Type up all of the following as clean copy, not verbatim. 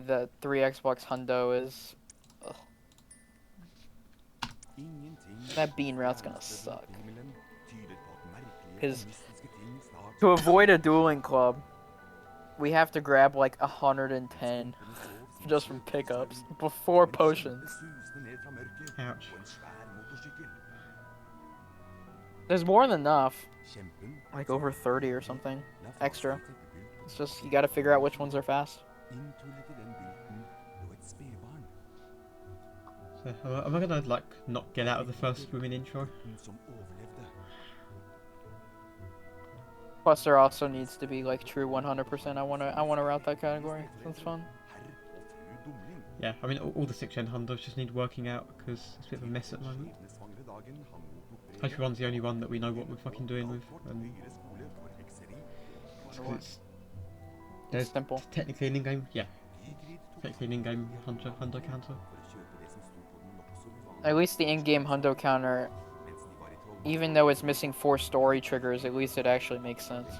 the 3 Xbox Hundo is... Ugh. That bean route's gonna suck. Because to avoid a dueling club, we have to grab like 110 just from pickups before potions. Ouch. There's more than enough. Like over 30 or something extra. It's just, you gotta figure out which ones are fast. So, am I gonna like not get out of the first swimming intro? Plus there also needs to be like true 100%. I wanna route that category. That's fun. Yeah, I mean all the 6th gen Hondas just need working out because it's a bit of a mess at the moment. HP1's the only one that we know what we're fucking doing with, and It's simple. Technically an in-game, yeah. Technically an in-game Hundo counter. At least the in-game Hundo counter, even though it's missing 4 story triggers, at least it actually makes sense.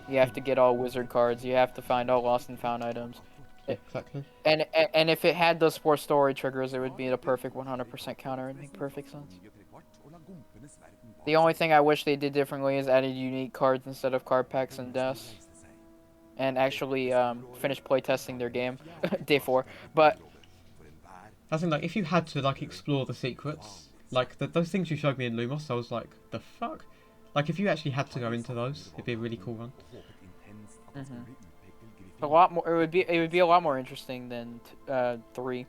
You have to get all wizard cards. You have to find all lost and found items. Yeah, exactly. And if it had those 4 story triggers, it would be a perfect 100% counter. It'd make perfect sense. The only thing I wish they did differently is added unique cards instead of card packs and deaths. And actually finish playtesting their game, day 4. But I think like if you had to like explore the secrets, like those things you showed me in Lumos, I was like, the fuck? Like if you actually had to go into those, it'd be a really cool one. A lot more. It would be a lot more interesting than 3.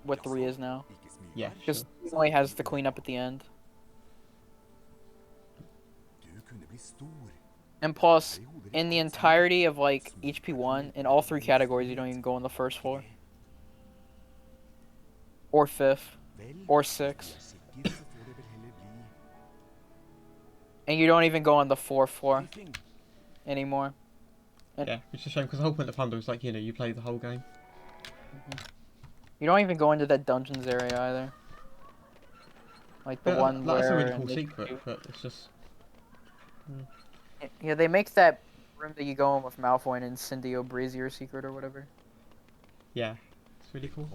What 3 is now. Yeah. Because it only has the cleanup at the end. And plus, in the entirety of like HP1, in all 3 categories, you don't even go on the first floor. Or 5th. Or 6th. And you don't even go on the 4th floor anymore. Yeah, which is a shame because the whole point of Hundo is like, you know, you play the whole game. You don't even go into that dungeons area either. Like the one that's where... a really cool secret, but it's just... Yeah, they make that room that you go in with Malfoy and Incendio Brazier secret or whatever. Yeah, it's really cool.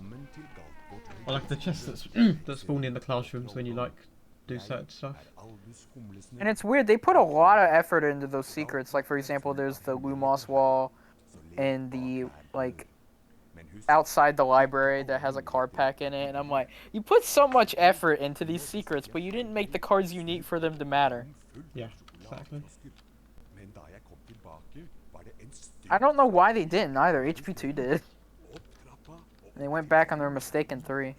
Or like the chests that spawn in the classrooms when you like do certain stuff. And it's weird, they put a lot of effort into those secrets. Like for example, there's the Lumos wall and the like outside the library that has a card pack in it, and I'm like, you put so much effort into these secrets, but you didn't make the cards unique for them to matter. Yeah, exactly. I don't know why they didn't either. HP2 did. They went back on their mistake in 3.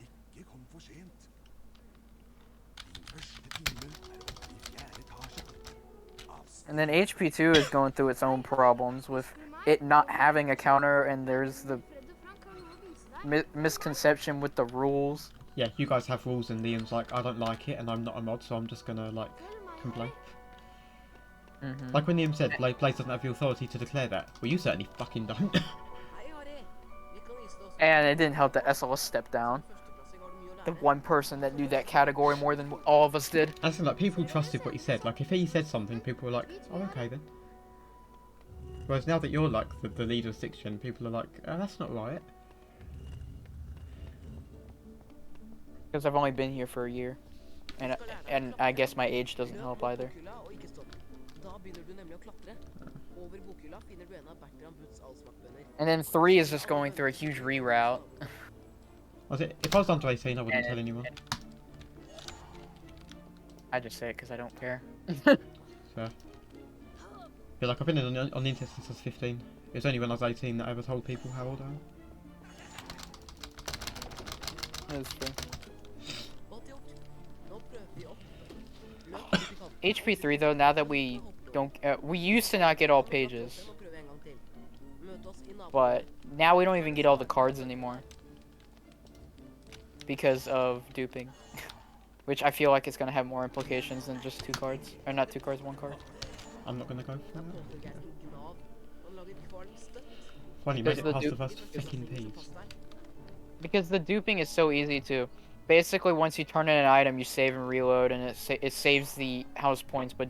And then HP2 is going through its own problems with it not having a counter, and there's the misconception with the rules. Yeah, you guys have rules and Liam's like, I don't like it and I'm not a mod, so I'm just gonna like complain. Like when Liam said Blaze doesn't have the authority to declare that. Well, you certainly fucking don't. And it didn't help that SLS stepped down. The one person that knew that category more than all of us did. And so like people trusted what he said. Like if he said something, people were like, oh okay then. Whereas now that you're like the leader of 6th gen, people are like, oh, that's not right. Because I've only been here for a year. And I guess my age doesn't help either. And then 3 is just going through a huge reroute. If I was under 18, I wouldn't tell anyone. I just say it because I don't care. So, yeah, like I've been on the internet since I was 15. It was only when I was 18 that I ever told people how old I am. That's true. HP3 though, now that we don't, we used to not get all pages, but now we don't even get all the cards anymore because of duping, which I feel like it's gonna have more implications than just 2 cards, or not 2 cards, 1 card. I'm not gonna go for that. Funny, made it past the first fucking page. Because the duping is so easy to. Basically, once you turn in an item, you save and reload, and it saves the house points, but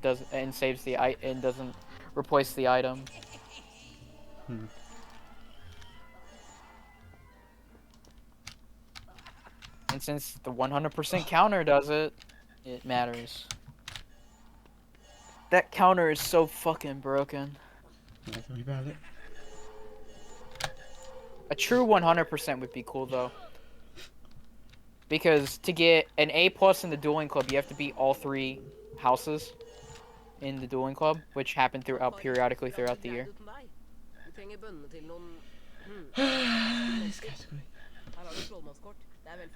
saves the and doesn't replace the item. And since the 100% counter does it, it matters. That counter is so fucking broken. Yeah, tell me about it. A true 100% would be cool though. Because to get an A+ in the dueling club, you have to beat all 3 houses in the dueling club, which happen periodically throughout the year. This category.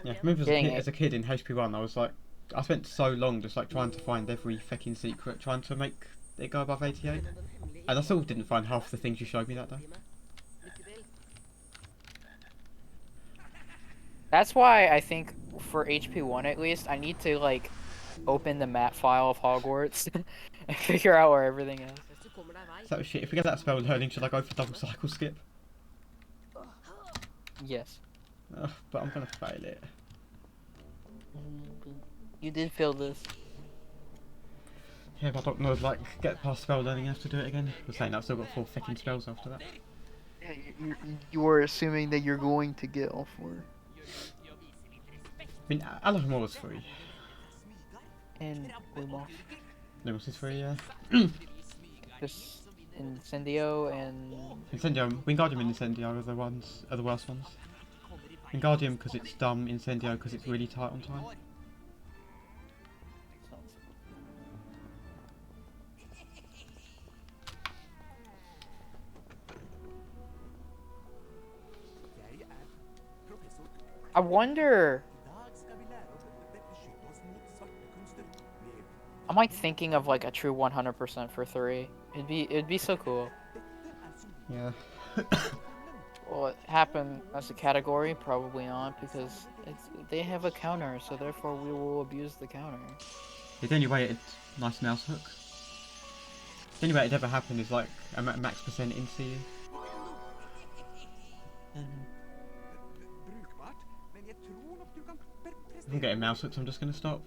Yeah, I remember as a kid in HP1, I was like, I spent so long just like trying to find every fucking secret, trying to make it go above 88, and I still didn't find half the things you showed me that day. That's why I think for HP1 at least, I need to like open the map file of Hogwarts and figure out where everything is. So shit, if we get that spell learning, should I go for double cycle skip? Yes. But I'm gonna fail it. You did fail this. Yeah, but I don't know, like, get past spell learning, you have to do it again. We're saying I've still got 4 fucking spells after that. Yeah, you are assuming that you're going to get all 4. I mean, Alan was free. And Lumos. Lumos is free, yeah. Just Incendio and... Incendio, Wingardium and Incendio are the worst ones. Wingardium because it's dumb, Incendio because it's really tight on time. I wonder... I'm like thinking of like a true 100% for 3. It'd be so cool. Yeah. Will it happen as a category? Probably not, because they have a counter, so therefore we will abuse the counter. The only way it's nice mouse hook. The only way it'd ever happen is like a max percent in CE. I'm getting mouse hooks, I'm just gonna stop.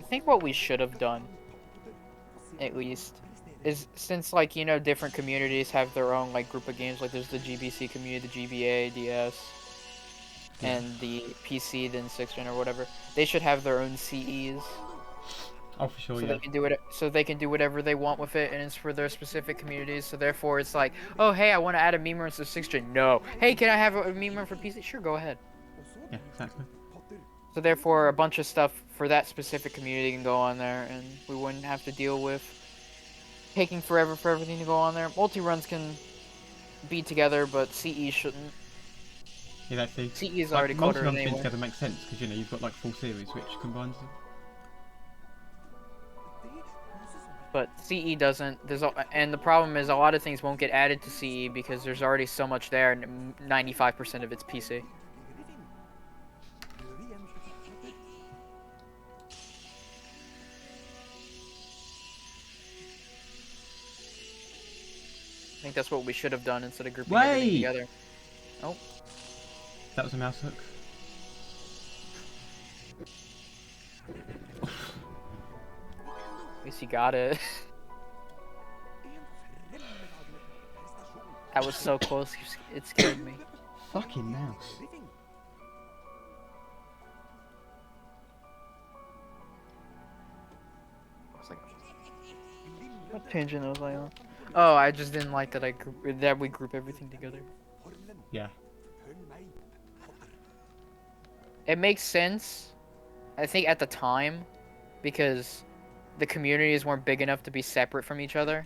I think what we should have done, at least, is since like, you know, different communities have their own like group of games, like there's the GBC community, the GBA, DS, and the PC, then 6th gen or whatever. They should have their own CEs. Oh, for sure, so yeah. they can do it. So they can do whatever they want with it, and it's for their specific communities. So therefore, it's like, oh hey, I want to add a meme run to 6th gen. No. Hey, can I have a meme run for PC? Sure, go ahead. Yeah, exactly. So therefore, a bunch of stuff for that specific community can go on there, and we wouldn't have to deal with taking forever for everything to go on there. Multi-runs can be together, but CE shouldn't. Yeah, that's CE is already cluttered multi-runs anyway. being together makes sense, because you know, you've got like full series which combines them. But CE doesn't. And the problem is a lot of things won't get added to CE because there's already so much there, and 95% of it's PC. I think that's what we should have done instead of grouping everything together. Oh. That was a mouse hook. At least you got it. That was so close, it scared me. Fucking mouse. What tangent was I on? Oh, I just didn't like that we group everything together. Yeah. It makes sense, I think, at the time, because the communities weren't big enough to be separate from each other.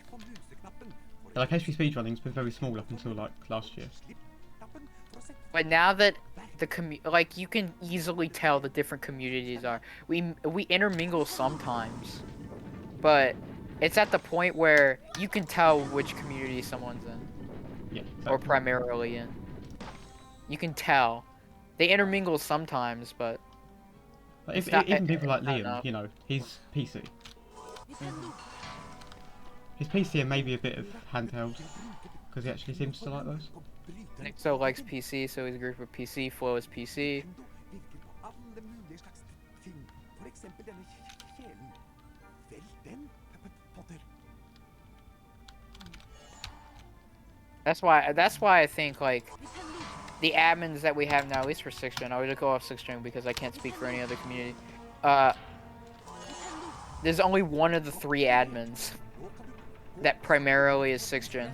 Yeah, like HP speedrunning's been very small up until like last year. But now that like you can easily tell the different communities are. We intermingle sometimes, but it's at the point where you can tell which community someone's in. Yeah, exactly. Or primarily in. You can tell. They intermingle sometimes, but like even people like Liam, you know, he's PC. Mm-hmm. His PC and maybe a bit of handheld, because he actually seems to like those. Nixo likes PC, so he's a group of PC. Flo is PC. That's why I think like the admins that we have now, at least for 6th gen, I would go off 6th gen because I can't speak for any other community. Uh, there's only one of the 3 admins that primarily is 6th gen.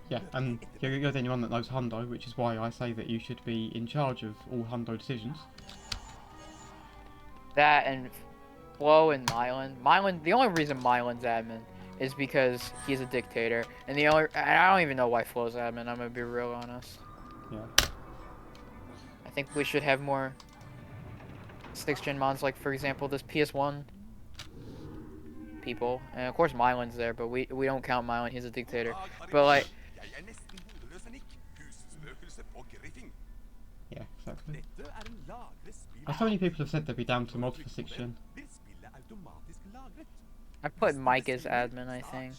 Yeah, and you're the only one that knows Hundo, which is why I say that you should be in charge of all Hundo decisions. That and Flo and Mylan. The only reason Mylan's admin is because he's a dictator, and I don't even know why Flo's admin. I'm gonna be real honest. Yeah. I think we should have more 6th gen mods, like for example this PS1 people, and of course Mylan's there, but we don't count Mylan. He's a dictator. But like. Yeah, exactly. So many people have said they'd be down to mod for 6th gen. I put Mike as admin, I think.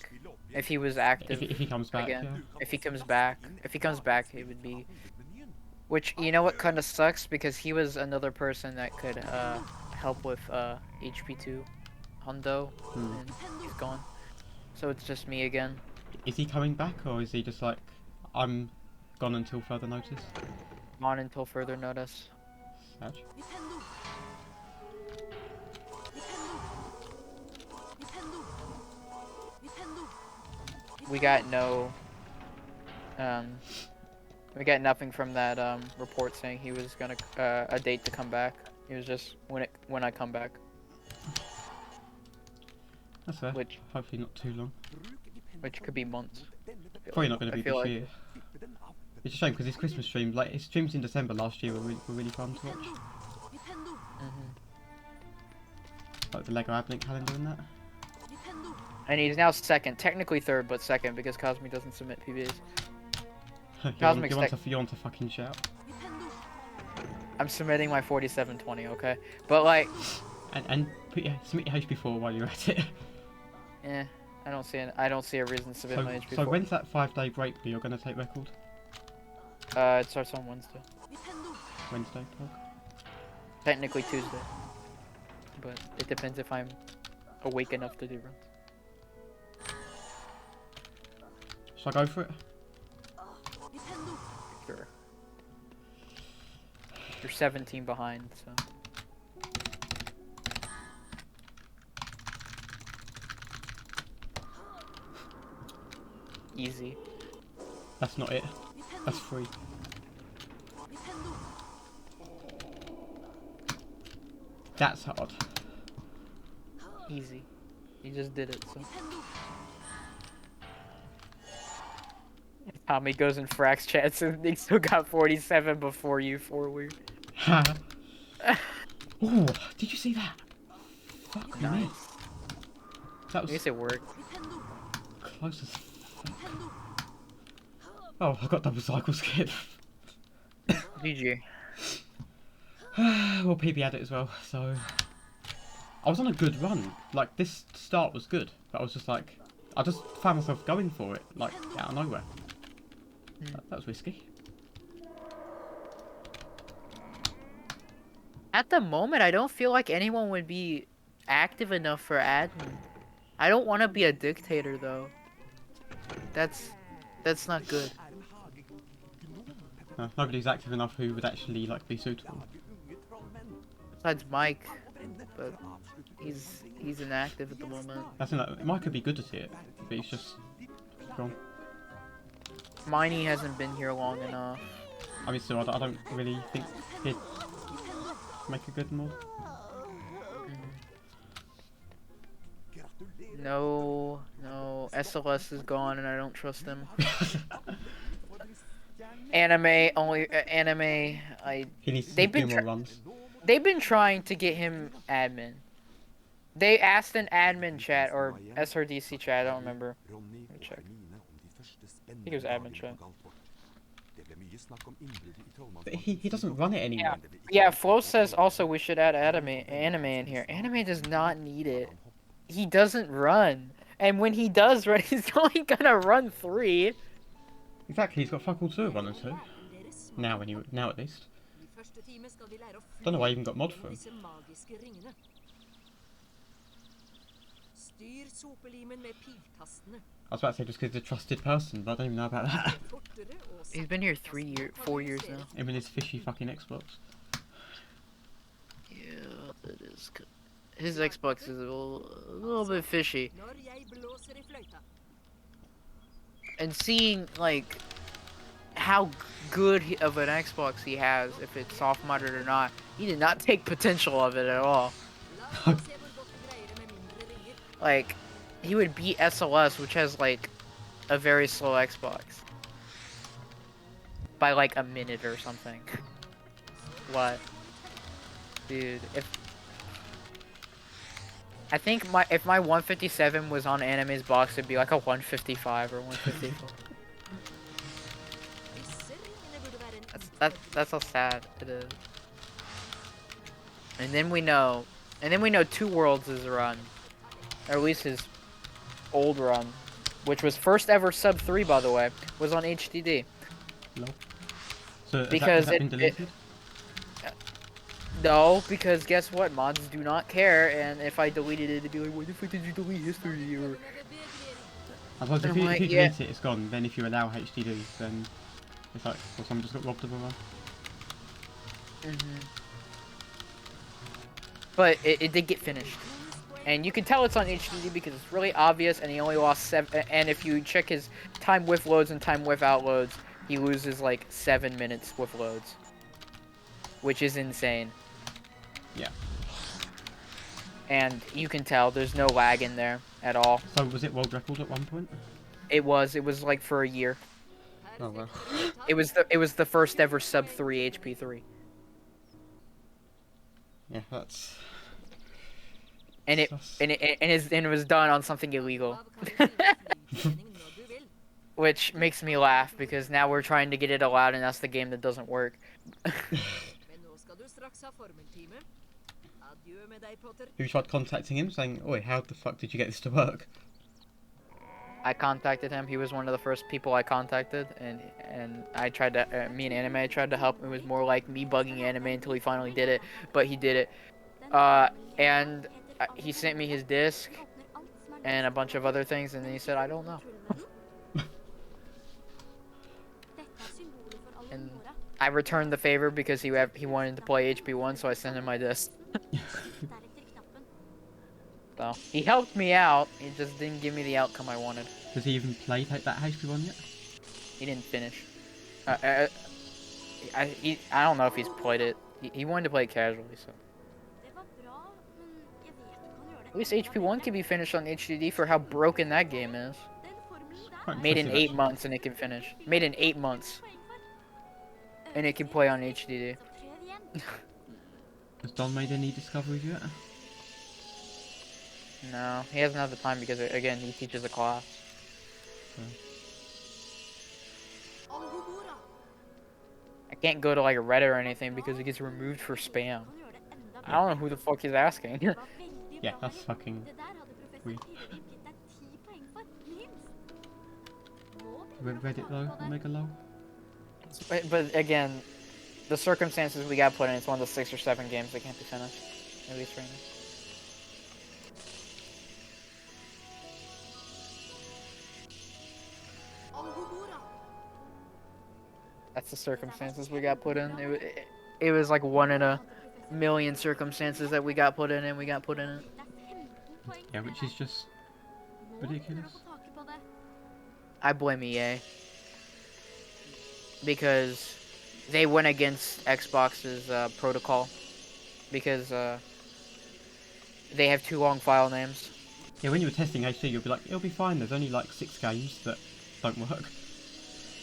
If he was active. If he comes back, again. yeah. If he comes back, he would be. Which, you know what kind of sucks? Because he was another person that could help with HP2 Hundo, and he's gone. So it's just me again. Is he coming back, or is he just like, I'm gone until further notice? On until further notice. Sad. We got no, we got nothing from that report saying he was gonna a date to come back. He was just when I come back. That's fair. Which hopefully not too long. Which could be months. Probably not going to be this like year. It's a shame because his Christmas stream, like his streams in December last year, were really fun to watch. Like the Lego Advent calendar and that. And he's now 2nd, technically 3rd, but 2nd because Cosmic doesn't submit PBs. You want to fucking shout. I'm submitting my 4720, okay? But like, and submit your HP4 while you're at it. Yeah, I don't see a reason to submit my HP4. So when's that 5-day break where you're going to take record? It starts on Wednesday. Wednesday, talk. Technically Tuesday, but it depends if I'm awake enough to do runs. Should I go for it? Sure. You're 17 behind, so. Easy. That's not it. That's free. That's hard. Easy. You just did it, so. Tommy goes in Frax chats and he still got 47 before you, 4 weird. Oh, did you see that? Fuck me. That was. At least it worked. Close as fuck. Oh, I got double cycle skip. GG. Well, PB had it as well, so. I was on a good run. Like, this start was good, but I was just like. I just found myself going for it, like, out of nowhere. That was risky. At the moment, I don't feel like anyone would be active enough for admin. I don't want to be a dictator, though. That's not good. No, nobody's active enough who would actually, like, be suitable. Besides Mike, but he's inactive at the moment. That's enough. Mike could be good at it, but he's just gone. Miney hasn't been here long enough. I mean, still, I don't really think he'd make a good mod. No, SLS is gone and I don't trust him. Anime, He needs to do more runs. They've been trying to get him admin. They asked an admin chat or SRDC chat, I don't remember. Let me check. I think it was admin chat. But he doesn't run it anymore. Yeah, Flo says also we should add anime in here. Anime does not need it. He doesn't run. And when he does run, he's only gonna run 3. Exactly, he's got fuck all to run and 2. Now at least. Don't know why I even got mod for him. I was about to say just because he's a trusted person, but I don't even know about that. He's been here 4 years now. I mean, it's fishy fucking Xbox. Yeah, that is good. His Xbox is a little bit fishy. And seeing, like, how good of an Xbox he has, if it's soft-modded or not, he did not take potential of it at all. Like, he would beat SLS, which has, like, a very slow Xbox. By, like, a minute or something. What? Dude, I think if my 157 was on Anime's box, it'd be like a 155 or 154. That's how sad it is. And then we know Two Worlds is run, or at least his old run, which was first ever sub 3, by the way, was on HDD. No. So because has that been deleted? No, because guess what? Mods do not care, and if I deleted it, it'd be like, why the fuck did you delete history? Or I suppose if you like, delete it, it's gone. Then if you allow HDD, then it's like, well, someone just got robbed of a run. But it did get finished. And you can tell it's on HDD because it's really obvious, and he only lost 7. And if you check his time with loads and time without loads, he loses like 7 minutes with loads, which is insane. Yeah. And you can tell there's no lag in there at all. So was it world record at one point? It was like for a year. Oh well. It was the first ever sub 3 HP3. Yeah, that's. And it was done on something illegal. Which makes me laugh because now we're trying to get it allowed, and that's the game that doesn't work. You tried contacting him saying, "Oi, how the fuck did you get this to work?" I contacted him. He was one of the first people I contacted, and I tried to. Me and Anime tried to help. It was more like me bugging Anime until he finally did it, but he did it. And he sent me his disc and a bunch of other things, and then he said, "I don't know." And I returned the favor because he wanted to play HP1, so I sent him my disc. So he helped me out. He just didn't give me the outcome I wanted. Does he even play that HP1 yet? He didn't finish. I don't know if he's played it. He wanted to play it casually, so. At least HP1 can be finished on HDD for how broken that game is. Made in 8 months and it can finish. Made in 8 months. And it can play on HDD. Has Don made any discoveries yet? No, he hasn't had the time because, again, he teaches a class. I can't go to like a Reddit or anything because it gets removed for spam. I don't know who the fuck he's asking. Yeah, that's fucking weird. Reddit though, Omega low. But again, the circumstances we got put in, it's one of the 6 or 7 games that can't be finished. At least right now. That's the circumstances we got put in. It was like 1 in a million circumstances that we got put in, and we got put in it. Yeah, which is just ridiculous. I blame EA. Because they went against Xbox's protocol. Because they have too long file names. Yeah, when you were testing HD, you'll be like, it'll be fine, there's only like 6 games that don't work.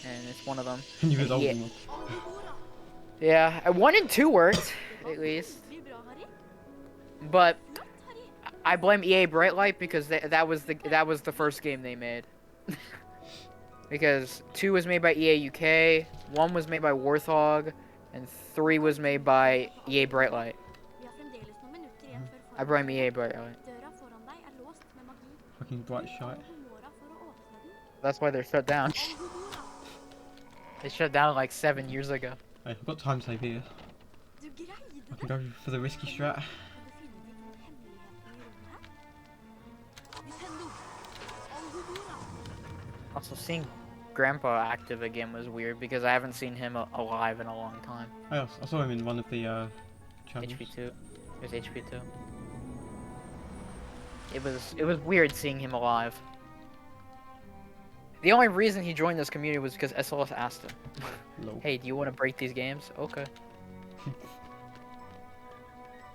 And it's one of them. And you resolved them. Yeah, 1 and 2 worked, at least. But I blame EA Brightlight because that was the first game they made. Because 2 was made by EA UK, 1 was made by Warthog, and 3 was made by EA Brightlight. I blame EA Brightlight. Fucking bright shite. That's why they're shut down. They shut down like 7 years ago. Hey, I've got time save here. I can go for the risky strat. Also, seeing Grandpa active again was weird because I haven't seen him alive in a long time. I saw him in one of the channels. HP2. It was HP2. It was weird seeing him alive. The only reason he joined this community was because SLS asked him. Hey, do you want to break these games? Okay.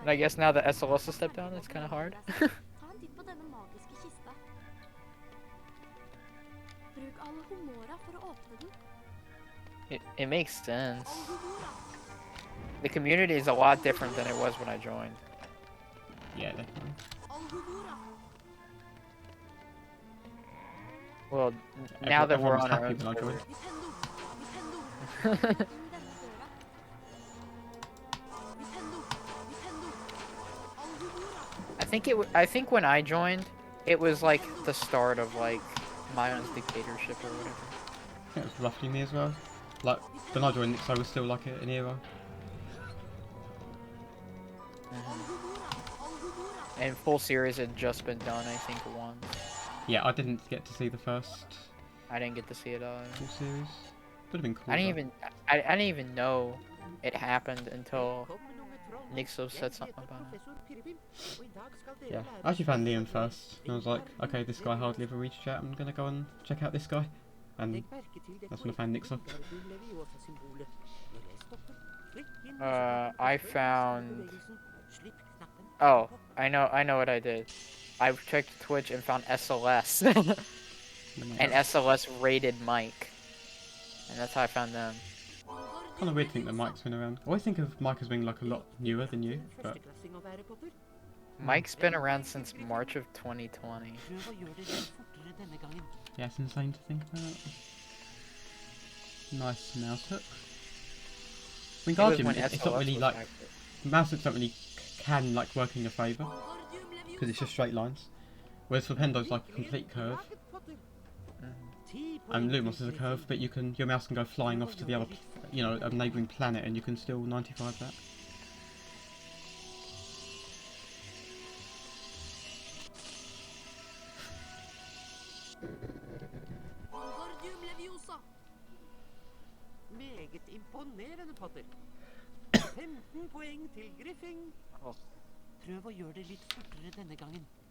And I guess now that SLS has stepped down, it's kind of hard. It makes sense. The community is a lot different than it was when I joined. Yeah, definitely. Well, now that we're on our own. I think when I joined, it was like the start of like Mayon's dictatorship or whatever. I think it was roughly me as well. Like when I joined, Nixo was still like an era. And full series had just been done, I think, once. Yeah, I didn't get to see the first. I didn't get to see it either. Full series. Would have been cool. I didn't even know it happened until Nixo said something about it. Yeah, I actually found Liam first, and I was like, okay, this guy hardly ever reads chat. I'm gonna go and check out this guy, and that's when I found Nixo. I found. Oh, I know what I did. I checked Twitch and found SLS, and SLS raided Mike, and that's how I found them. Kind of weird to think that Mike's been around. I always think of Mike as being like a lot newer than you, but Mike's been around since March of 2020. Yeah, it's insane to think about. Nice mouse hook. I mean, Guardian, it's not really like mouse hooks don't really can like work in your favour because it's just straight lines, whereas Flipendo's like a complete curve. And Lumos is a curve, but your mouse can go flying off to the other, a neighbouring planet, and you can still 95 that.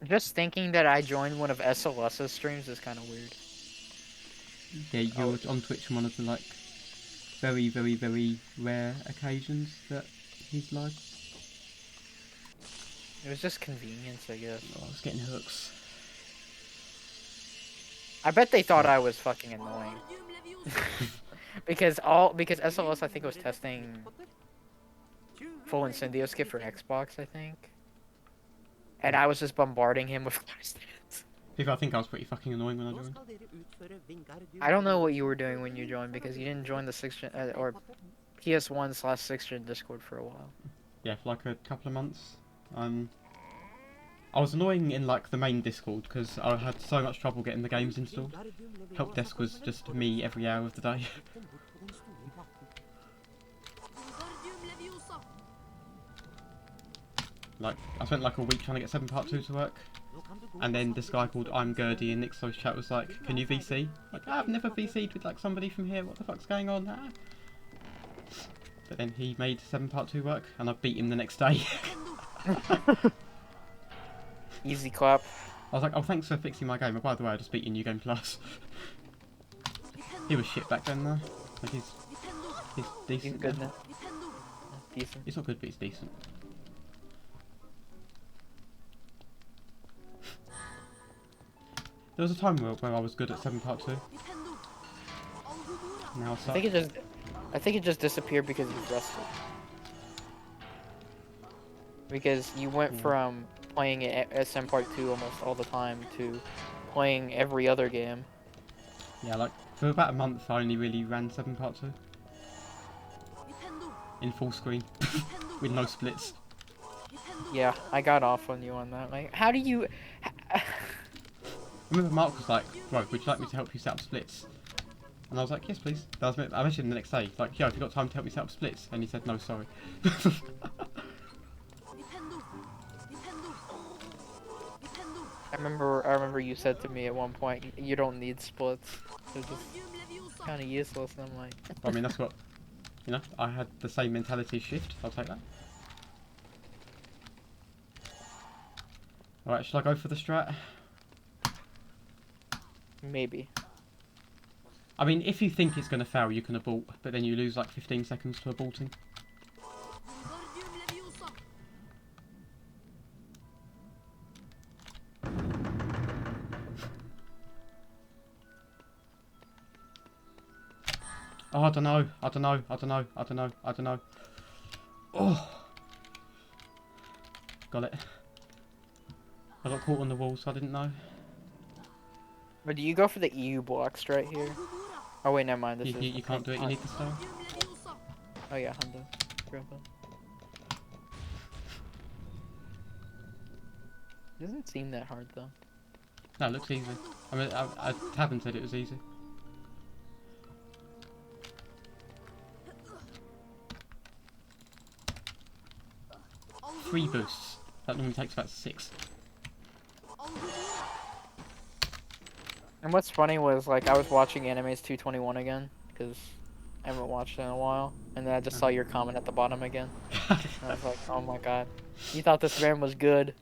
Just thinking that I joined one of SLS's streams is kind of weird. Yeah, you're on Twitch on one of the like very, very, very rare occasions that he's live. It was just convenience, I guess. Oh, I was getting hooks. I bet they thought I was fucking annoying. because SLS I think was testing full Incendio skip for Xbox, I think. And I was just bombarding him with questions. I think I was pretty fucking annoying when I joined. I don't know what you were doing when you joined because you didn't join the 6th gen or PS1/6th gen Discord for a while. Yeah, for like a couple of months. I was annoying in like the main Discord because I had so much trouble getting the games installed. Help desk was just me every hour of the day. Like I spent like a week trying to get 7 Part 2 to work. And then this guy called I'm Gerdy in Nixo's chat was like, can you VC? Like, I've never VC'd with like somebody from here, what the fuck's going on? Ah. But then he made 7 Part 2 work and I beat him the next day. Easy clap. I was like, oh thanks for fixing my game, but by the way I just beat you New Game Plus. He was shit back then though. Like he's decent. He's good now. Decent. He's not good but he's decent. There was a time where I was good at 7 Part 2. Now I suck. I think it just disappeared because you rusted. Because you went from playing SM Part 2 almost all the time to playing every other game. Yeah, like for about a month I only really ran 7 Part 2. In full screen. With no splits. Yeah, I got off on you on that. Like, how do you... I remember Mark was like, bro, would you like me to help you set up splits? And I was like, yes please. I messaged him the next day, like, yo, have you got time to help me set up splits? And he said, no, sorry. I remember you said to me at one point, you don't need splits. kind of useless. And I'm like, I mean, that's what, you know, I had the same mentality shift. I'll take that. Alright, should I go for the strat? maybe. I mean, if you think it's going to fail, you can abort, but then you lose like 15 seconds to aborting. Oh, I don't know. Oh! Got it. I got caught on the wall, so I didn't know. But do you go for the EU blocks right here? Oh wait, never mind. This is. You can't do it, you need the star. Oh yeah, Hundo. Grandpa. Doesn't seem that hard though. No, it looks easy. I mean, I haven't said it was easy. Three boosts. That normally takes about 6. And what's funny was like I was watching Anime's 221 again because I haven't watched it in a while, and then I just saw your comment at the bottom again. And I was like, oh my god, you thought this man was good.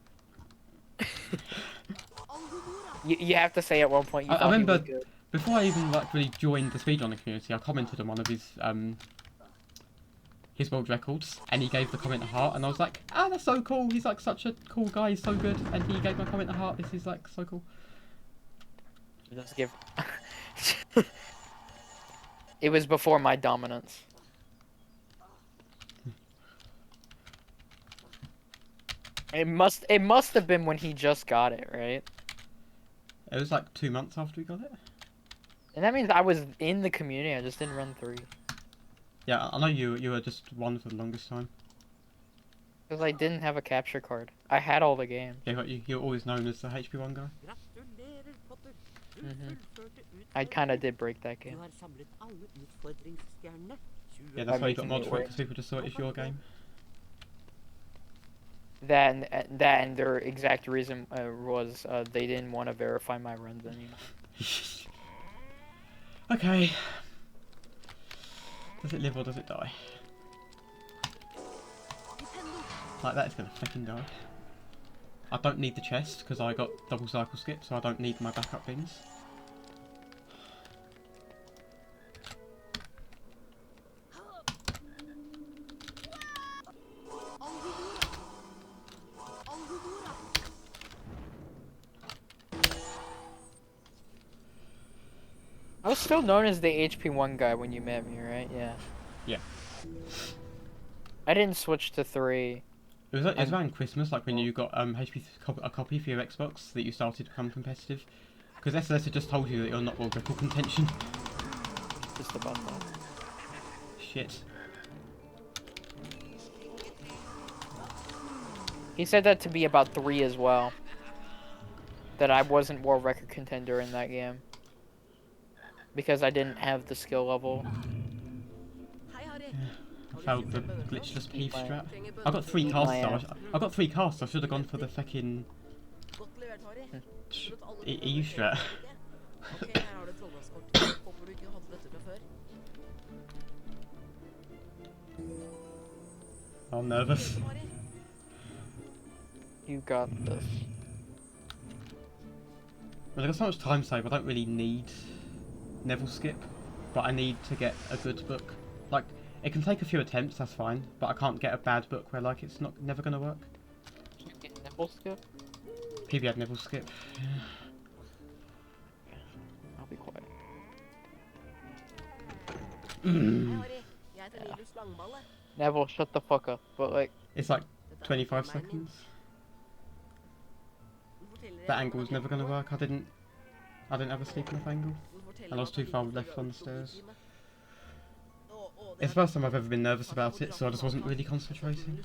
you have to say at one point you thought I remember he was good. before I even like really joined the speedrunning community, I commented on one of his world records, and he gave the comment a heart, and I was like, ah, that's so cool. He's like such a cool guy. He's so good, and he gave my comment a heart. This is like so cool. Just give. It was before my dominance. It must have been when he just got it, right? It was like 2 months after we got it. And that means I was in the community. I just didn't run 3. Yeah, I know you were just 1 for the longest time. Because I didn't have a capture card. I had all the games. Yeah, but you're always known as the HP1 guy. I kind of did break that game. Yeah, that's why you got mod for it, because people just thought it's your game. That and their exact reason was they didn't want to verify my runs anymore. Okay. Does it live or does it die? Like that, it's gonna fucking die. I don't need the chest because I got double cycle skip, so I don't need my backup bins. I was still known as the HP1 guy when you met me, right? Yeah. Yeah. I didn't switch to 3. It was around Christmas, like when you got a copy for your Xbox, that you started to become competitive. Because SLS had just told you that you're not world record contention. Just about that. Shit. He said that to be about 3 as well. That I wasn't world record contender in that game. Because I didn't have the skill level. I failed the glitchless peeve strat. I got 3 casts though. I got 3 casts. I should have gone for the fucking EU strat. I'm nervous. You got this. Well, I got so much time save. I don't really need Neville skip, but I need to get a good book. Like, it can take a few attempts, that's fine, but I can't get a bad book where like it's never gonna work. Did you get nipple skip? PB had Neville skip. Yeah. I'll be quiet. Yeah. Neville, shut the fuck up. But like, It's like 25 seconds. That angle was never gonna work. I didn't have a steep enough angle, and I was too far left on the stairs. It's the first time I've ever been nervous about it, so I just wasn't really concentrating.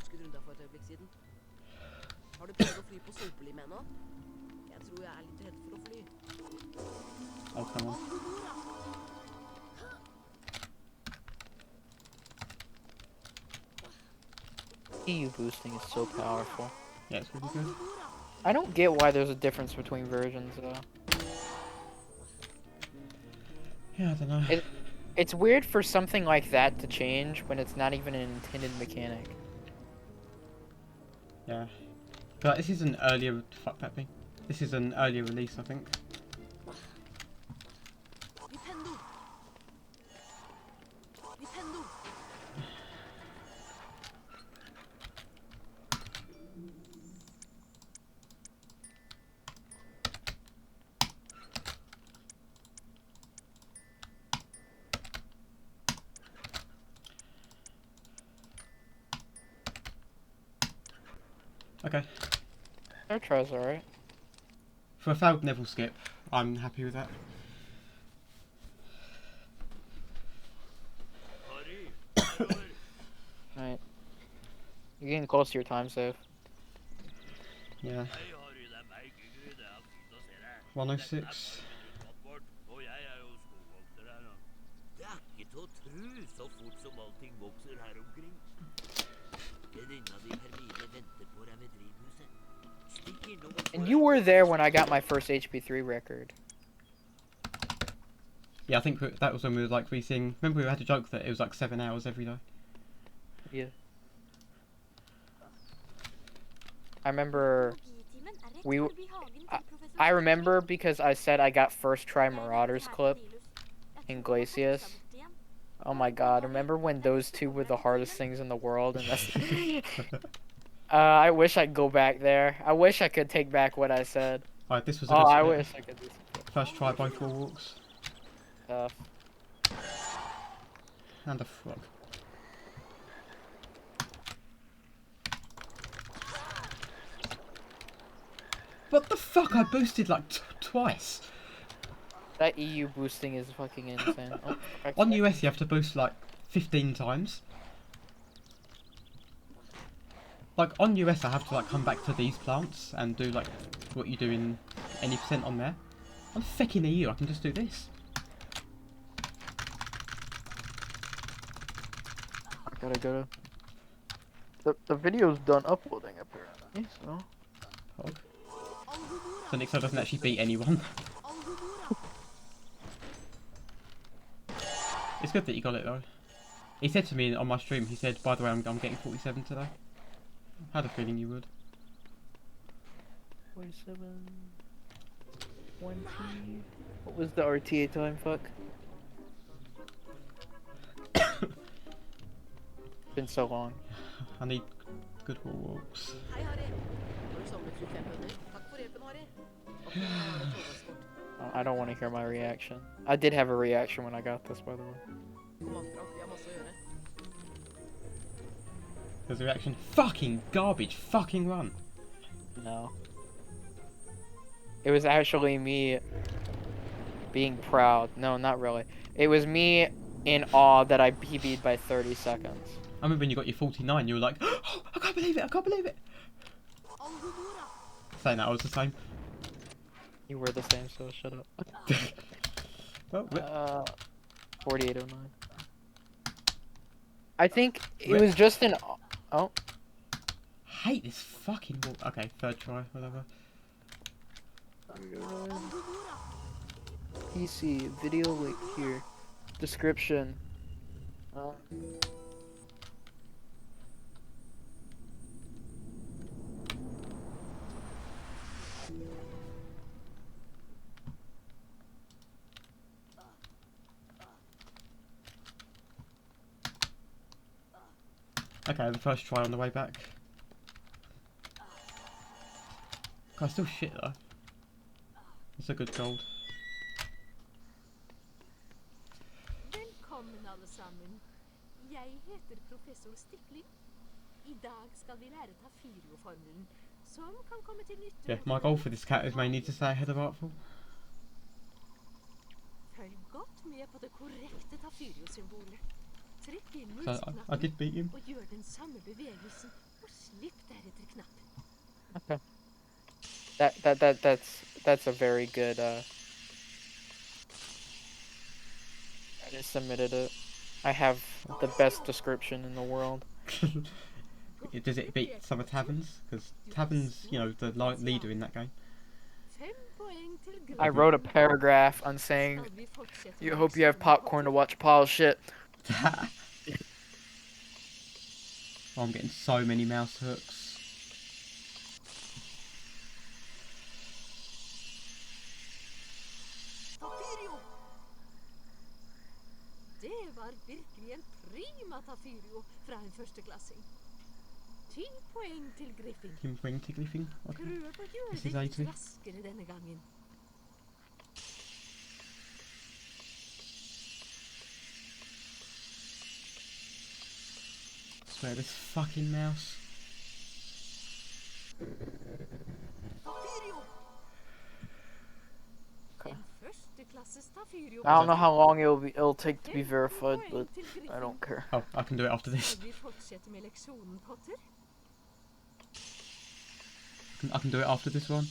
Oh, come on. EU boosting is so powerful. Yeah, it's really good. I don't get why there's a difference between versions though. Yeah, I don't know. It's weird for something like that to change when it's not even an intended mechanic. Yeah. But this is an earlier... Fuck that thing. This is an earlier release, I think. Okay. That tries alright. For a failed Neville skip, I'm happy with that. Alright. You're getting close to your time save. Yeah. 106. And you were there when I got my first HP3 record. Yeah, I think that was when we were like VCing. Remember we had a joke that it was like 7 hours every day? Yeah. I remember I remember because I said I got first try Marauders clip in Glacius. Oh my god, remember when those two were the hardest things in the world? And that's I wish I could go back there. I wish I could take back what I said. Alright, this was a Oh, good I split. wish I could do some First try both wall walks. stuff. And a frog. What the fuck? I boosted like twice. That EU boosting is fucking insane. Oh, On US you have to boost like 15 times. Like on US I have to like come back to these plants and do like what you do in any percent on there. I'm fucking EU, I can just do this. I gotta go. The video's done uploading apparently, so. Hog. So Nixo doesn't actually beat anyone. It's good that you got it though. He said to me on my stream, he said, by the way, I'm getting 47 today. I had a feeling you would. 47... 20... What was the RTA time, fuck? Been so long. I need good wall walks. Oh, I don't want to hear my reaction. I did have a reaction when I got this, by the way. There's a reaction. Fucking garbage. Fucking run. No. It was actually me being proud. No, not really. It was me in awe that I PB'd by 30 seconds. I remember when you got your 49, you were like, oh, I can't believe it, I can't believe it. Saying that, I was the same. You were the same, so shut up. Well, 4809. I think it was just an... Oh. Hate this fucking wall. Okay, third try, whatever. PC, video link here. Description. Okay, the first try on the way back. God, still shit though. It's a good gold. Velkommen alle sammen. Jeg heter professor Stikling. I dag skal vi lære Tafirio-formelen, som kan komme til nytte. Yeah, my goal for this cat is mainly to stay ahead of Artful. Følg godt med på det korrekte Tafirio-symbolet. Trykk inn So I did beat him. og gjør den samme bevegelsen, og slipp deretter knappen. Okay. That's a very good, I just submitted it. I have the best description in the world. Does it beat some of Taverns? Because Taverns, you know, the leader in that game. 5 poeng til til I Griffin. wrote a paragraph on saying, Skal vi fortsette you med hope you have lektionen, popcorn to Potter? watch a pile of shit. Oh, I'm getting so many mouse hooks. Tafirio! Det var virkelig en prima Tafirio fra en førsteklassing. 10 poeng til Griffin. Kim Wing Tigglything. Okay. Prøv å gjøre This is det litt 80. raskere denne gangen. Swear this fucking mouse. Tafirio! Okay. En førsteklasses Tafirio. I don't know how long it'll take to be 15 verified, poeng but til Griffin. I don't care. Oh, I can do it after this. Skal vi fortsette med leksjonen, Potter? I can do it after this one.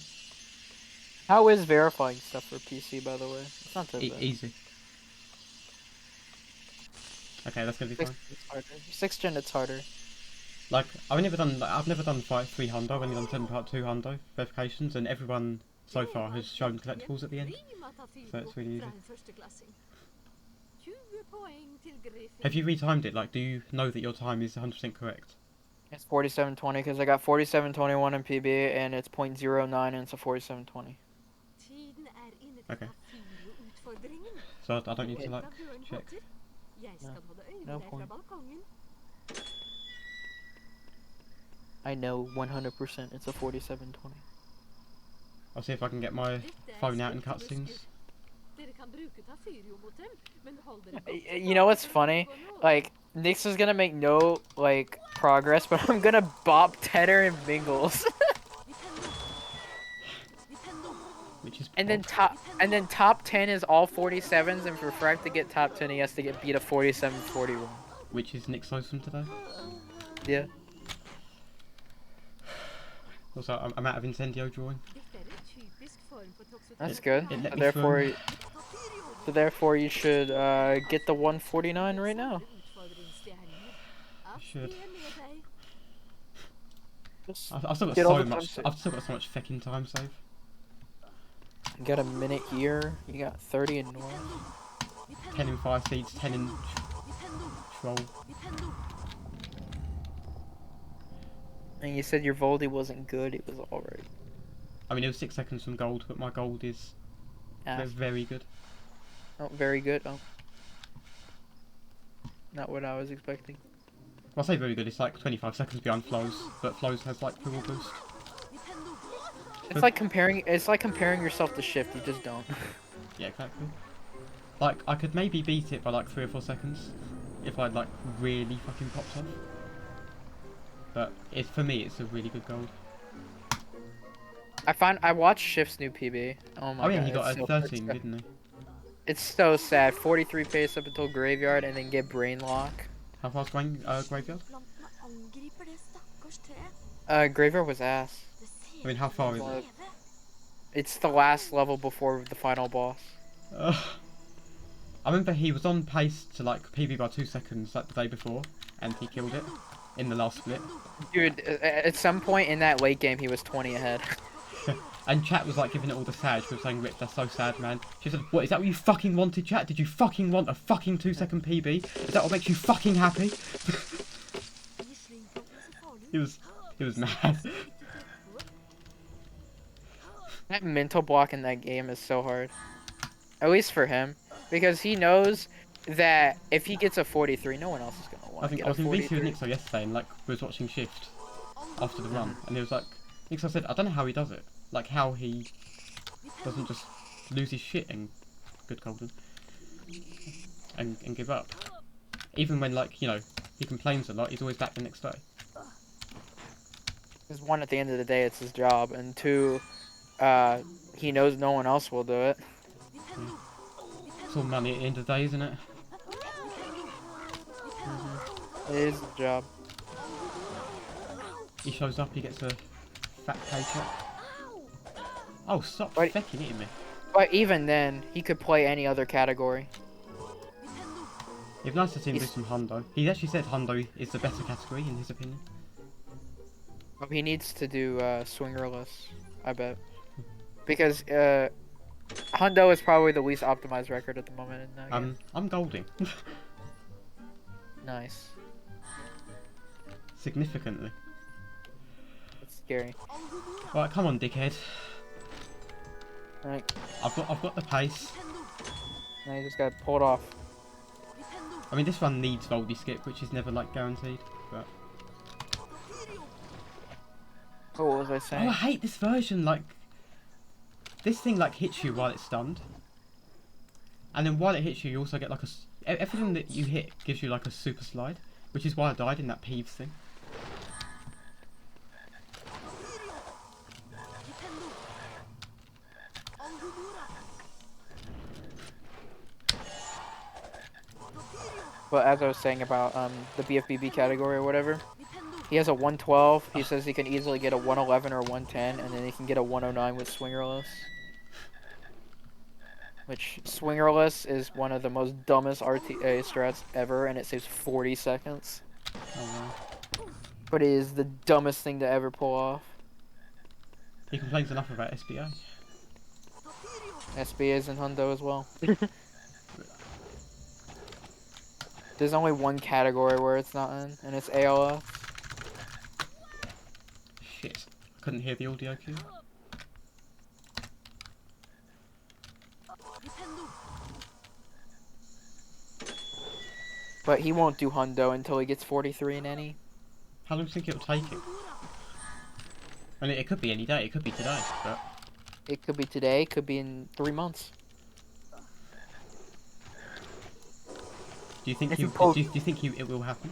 How is verifying stuff for PC, by the way? It's not that bad. Easy. Okay, that's gonna be fine. It's harder. 6th gen, it's harder. Like I've never done 3 hundo. I've only done 10 part 2 hundo verifications, and everyone so far has shown collectibles at the end. Prima Tafirio So it's really easy. fra en førsteklassing. 20 poeng til Griffin. Have you retimed it? Like, do you know that your time is 100% correct? It's 4720 because I got 4721 in PB and it's .09 and it's a 4720. Tiden er inne til Okay. Tafirio-utfordringen. So I don't need to Vent like av døren, check. Potter. Jeg skal holde øye No med deg fra point. balkongen. I know 100% it's a 4720. I'll see if I can get my Dette er phone out in spikkemuskler. cutscenes. Dere kan bruke Tafirio mot dem, men hold dere godt You know what's funny? Like, Nyx is gonna make no, like, progress, but I'm gonna bop Tedder and Mingles. Which is and then top 10 is all 47s, and for Frack to get top 10, he has to get beat a 47-41. which is Nick's awesome today. Yeah. Also, I'm out of Incendio drawing. Dette er en typisk form for That's toxoterapy. good. It let So me therefore, through. so therefore, you should get the 149 right now. Should. Just I've still got get all so the much. time I've still got so much fucking time save. You got a minute here. You got 30 in North. 10 in fire seeds, 10 in troll. And you said your Voldy wasn't good. It was alright. I mean, it was 6 seconds from gold, but my gold is very good. Oh, very good. Oh. Not what I was expecting. Well, I say very good. It's like 25 seconds behind Flows, but Flows has like full boost. It's like comparing. It's like comparing yourself to Shift. You just don't. Yeah, exactly. Like, I could maybe beat it by like 3 or 4 seconds if I'd like really fucking popped off. But for me, it's a really good gold. I watched Shift's new PB. Oh my god. Oh yeah, he got it's a so- 13, didn't he? It's so sad. 43 pace up until Graveyard and then get Brain Lock. How far's Graveyard? Graveyard was ass. I mean, how far is it? It's the last level before the final boss. I remember he was on pace to like PB by 2 seconds like the day before, and he killed it in the last split. Dude, at some point in that late game, he was 20 ahead. And chat was like giving it all the sad. She was saying, "Rip, that's so sad, man." She said, "What, is that what you fucking wanted, chat? Did you fucking want a fucking 2-second PB? Is that what makes you fucking happy?" He was mad. That mental block in that game is so hard. At least for him. Because he knows that if he gets a 43, no one else is going to want I to think get I a was in VC 43. with Nixo yesterday, and like we was watching Shift after the run, and he was like, Nixo said, "I don't know how he does it. Like how he doesn't just lose his shit and good golden and give up. Even when like he complains a lot, he's always back the next day." Because one, at the end of the day, it's his job. And two, he knows no one else will do it. It's all money at the end of the day, isn't it? It is his job. He shows up, he gets a fat paycheck. Oh, stop Right. fucking hitting me. But even then, he could play any other category. It's nice to see him do some hundo. He actually said hundo is the better category in his opinion. He needs to do swingerless, I bet. Because Hundo is probably the least optimized record at the moment in that game. I'm golding. Nice. Significantly. That's scary. Right, come on, dickhead. Alright, I've got the pace. now you just gotta pull it off. I mean, this one needs Voldy skip, which is never like guaranteed. But Oh, what was I oh, saying? I hate this version. Like, this thing like hits you while it's stunned, and then while it hits you, you also get like everything that you hit gives you like a super slide, which is why I died in that Peeves thing. But as I was saying about the BFBB category or whatever, he has a 112. He says he can easily get a 111 or 110, and then he can get a 109 with swingerless. Which swingerless is one of the most dumbest RTA strats ever, and it saves 40 seconds. Oh no. But it is the dumbest thing to ever pull off. He complains enough about SBA. SB is in Hundo as well. There's only one category where it's not in, and it's ALS. Shit. I couldn't hear the audio cue. But he won't do Hundo until he gets 43 in any. How long do you think it'll take him? I mean, it could be any day. It could be today, but It could be today, could be in 3 months. do you think If he, you pull- do you think it will happen?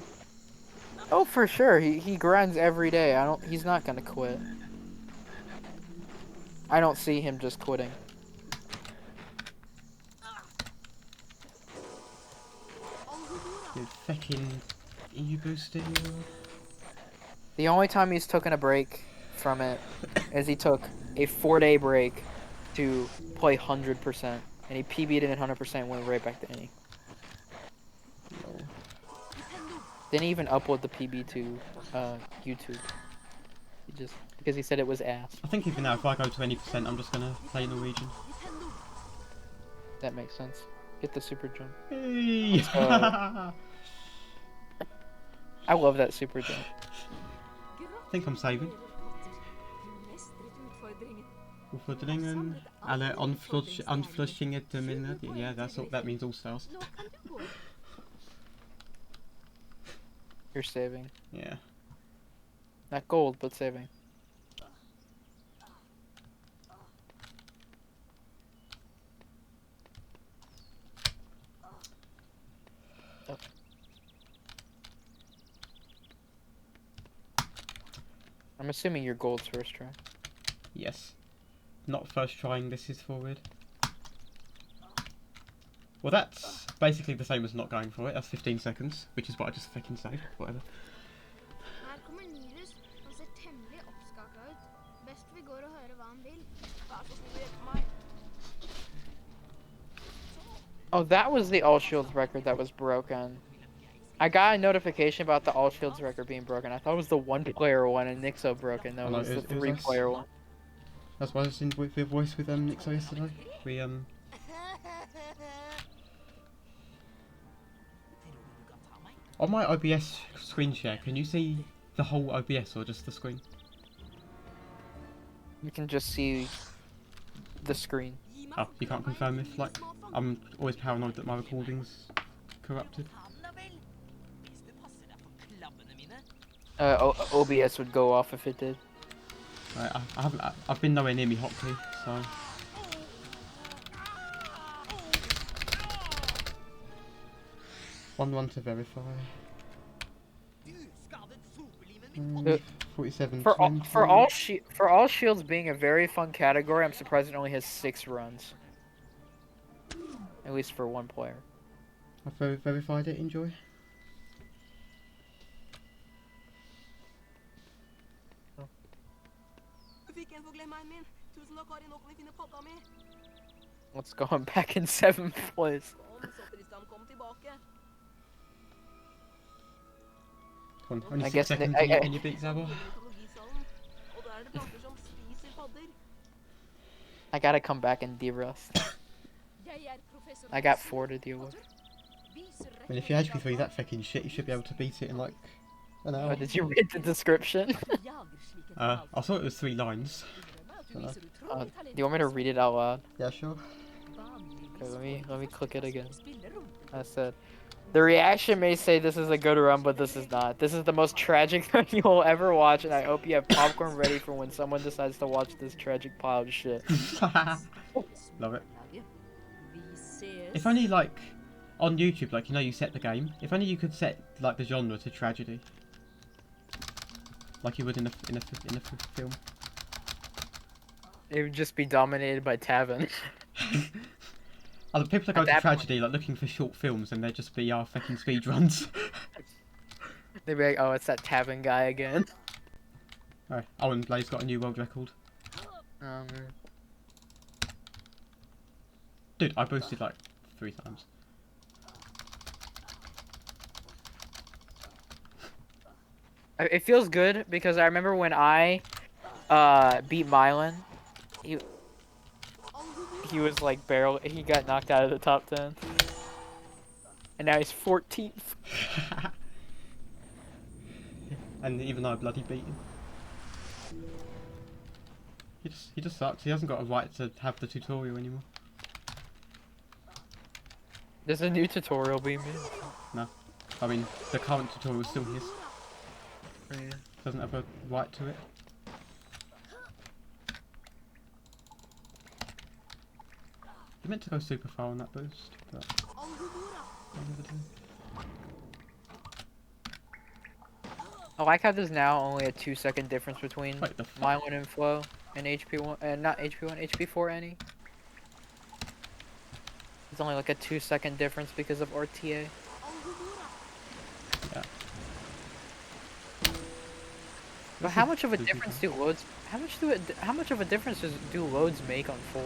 Oh, for sure. He grinds every day. He's not gonna quit. I don't see him just quitting. You fucking EU boosting. The only time he's taken a break from it is he took a 4-day break to play 100%, and he PB'd it at 100% and went right back to any. Didn't even upload the PB to YouTube. He just because he said it was ass. I think even now, if I go to any percent, I'm just gonna play Norwegian. That makes sense. Get the super jump. Hey! I love that super jump. I think I'm saving. Utfordringen. Alle anflushingen til minnet. Yeah, that means all stars. You're saving. Yeah. Not gold, but saving. Oh. I'm assuming your gold's first try. Yes. Not first trying this is forward. Well, that's basically the same as not going for it. That's 15 seconds, which is what I just fucking saved. Whatever. Her kommer Nilus. Han ser temmelig oppskaka ut. Best vi går og hører hva han vil. Vær så snill å hjelpe meg. Oh, that was the All Shields record that was broken. I got a notification about the All Shields record being broken. I thought it was the 1-player one and Nixo broken. No, Oh, it no, was the it was 3-player one. That's why I was in the voice with Nixo yesterday. We on my OBS screen share, can you see the whole OBS or just the screen? You can just see the screen. Oh, you can't confirm if, like, I'm always paranoid that my recording's corrupted. OBS would go off if it did. Right, I've been nowhere near me hotkey, so. One to verify. 47. For all shields being a very fun category, I'm surprised it only has 6 runs. At least for one player. I've verified it. Enjoy. Let's go. I'm back in 7th place. Come on, only I 6 guess seconds I- and you beat Zabor. I gotta come back and de-rust. I got 4 to deal with. I mean, if your HP3 is that fucking shit, you should be able to beat it in like an Oh, hour. did you read the description? I thought it was 3 lines. Don't know. Do you want me to read it out loud? Yeah, sure. Okay, let me click it again. I said, the reaction may say this is a good run, but this is not. This is the most tragic thing you will ever watch, and I hope you have popcorn ready for when someone decides to watch this tragic pile of shit. Love it. If only like on YouTube, like you set the game. If only you could set like the genre to tragedy, like you would in a film. It would just be dominated by Tavin. Other people that go to tragedy, like looking for short films, and they'd just be our fucking speedruns. They'd be like, oh, it's that Tavin guy again. Alright, oh, and Blaze got a new world record. Dude, I boosted like 3 times. It feels good because I remember when I beat Mylan, he was like he got knocked out of the top 10. And now he's 14th. And even though I bloody beat him. He just sucks. He hasn't got a right to have the tutorial anymore. There's a new tutorial being made. No. I mean, the current tutorial is still his. Yeah. Doesn't have a right to it. You meant to go super far on that boost, but I never do. I like how there's now only a 2-second difference between Mylan and Flow and HP1, and not HP1, HP4 any. It's only like a 2-second difference because of RTA. Yeah. But how much of a difference do loads? How much of a difference do loads make on 4?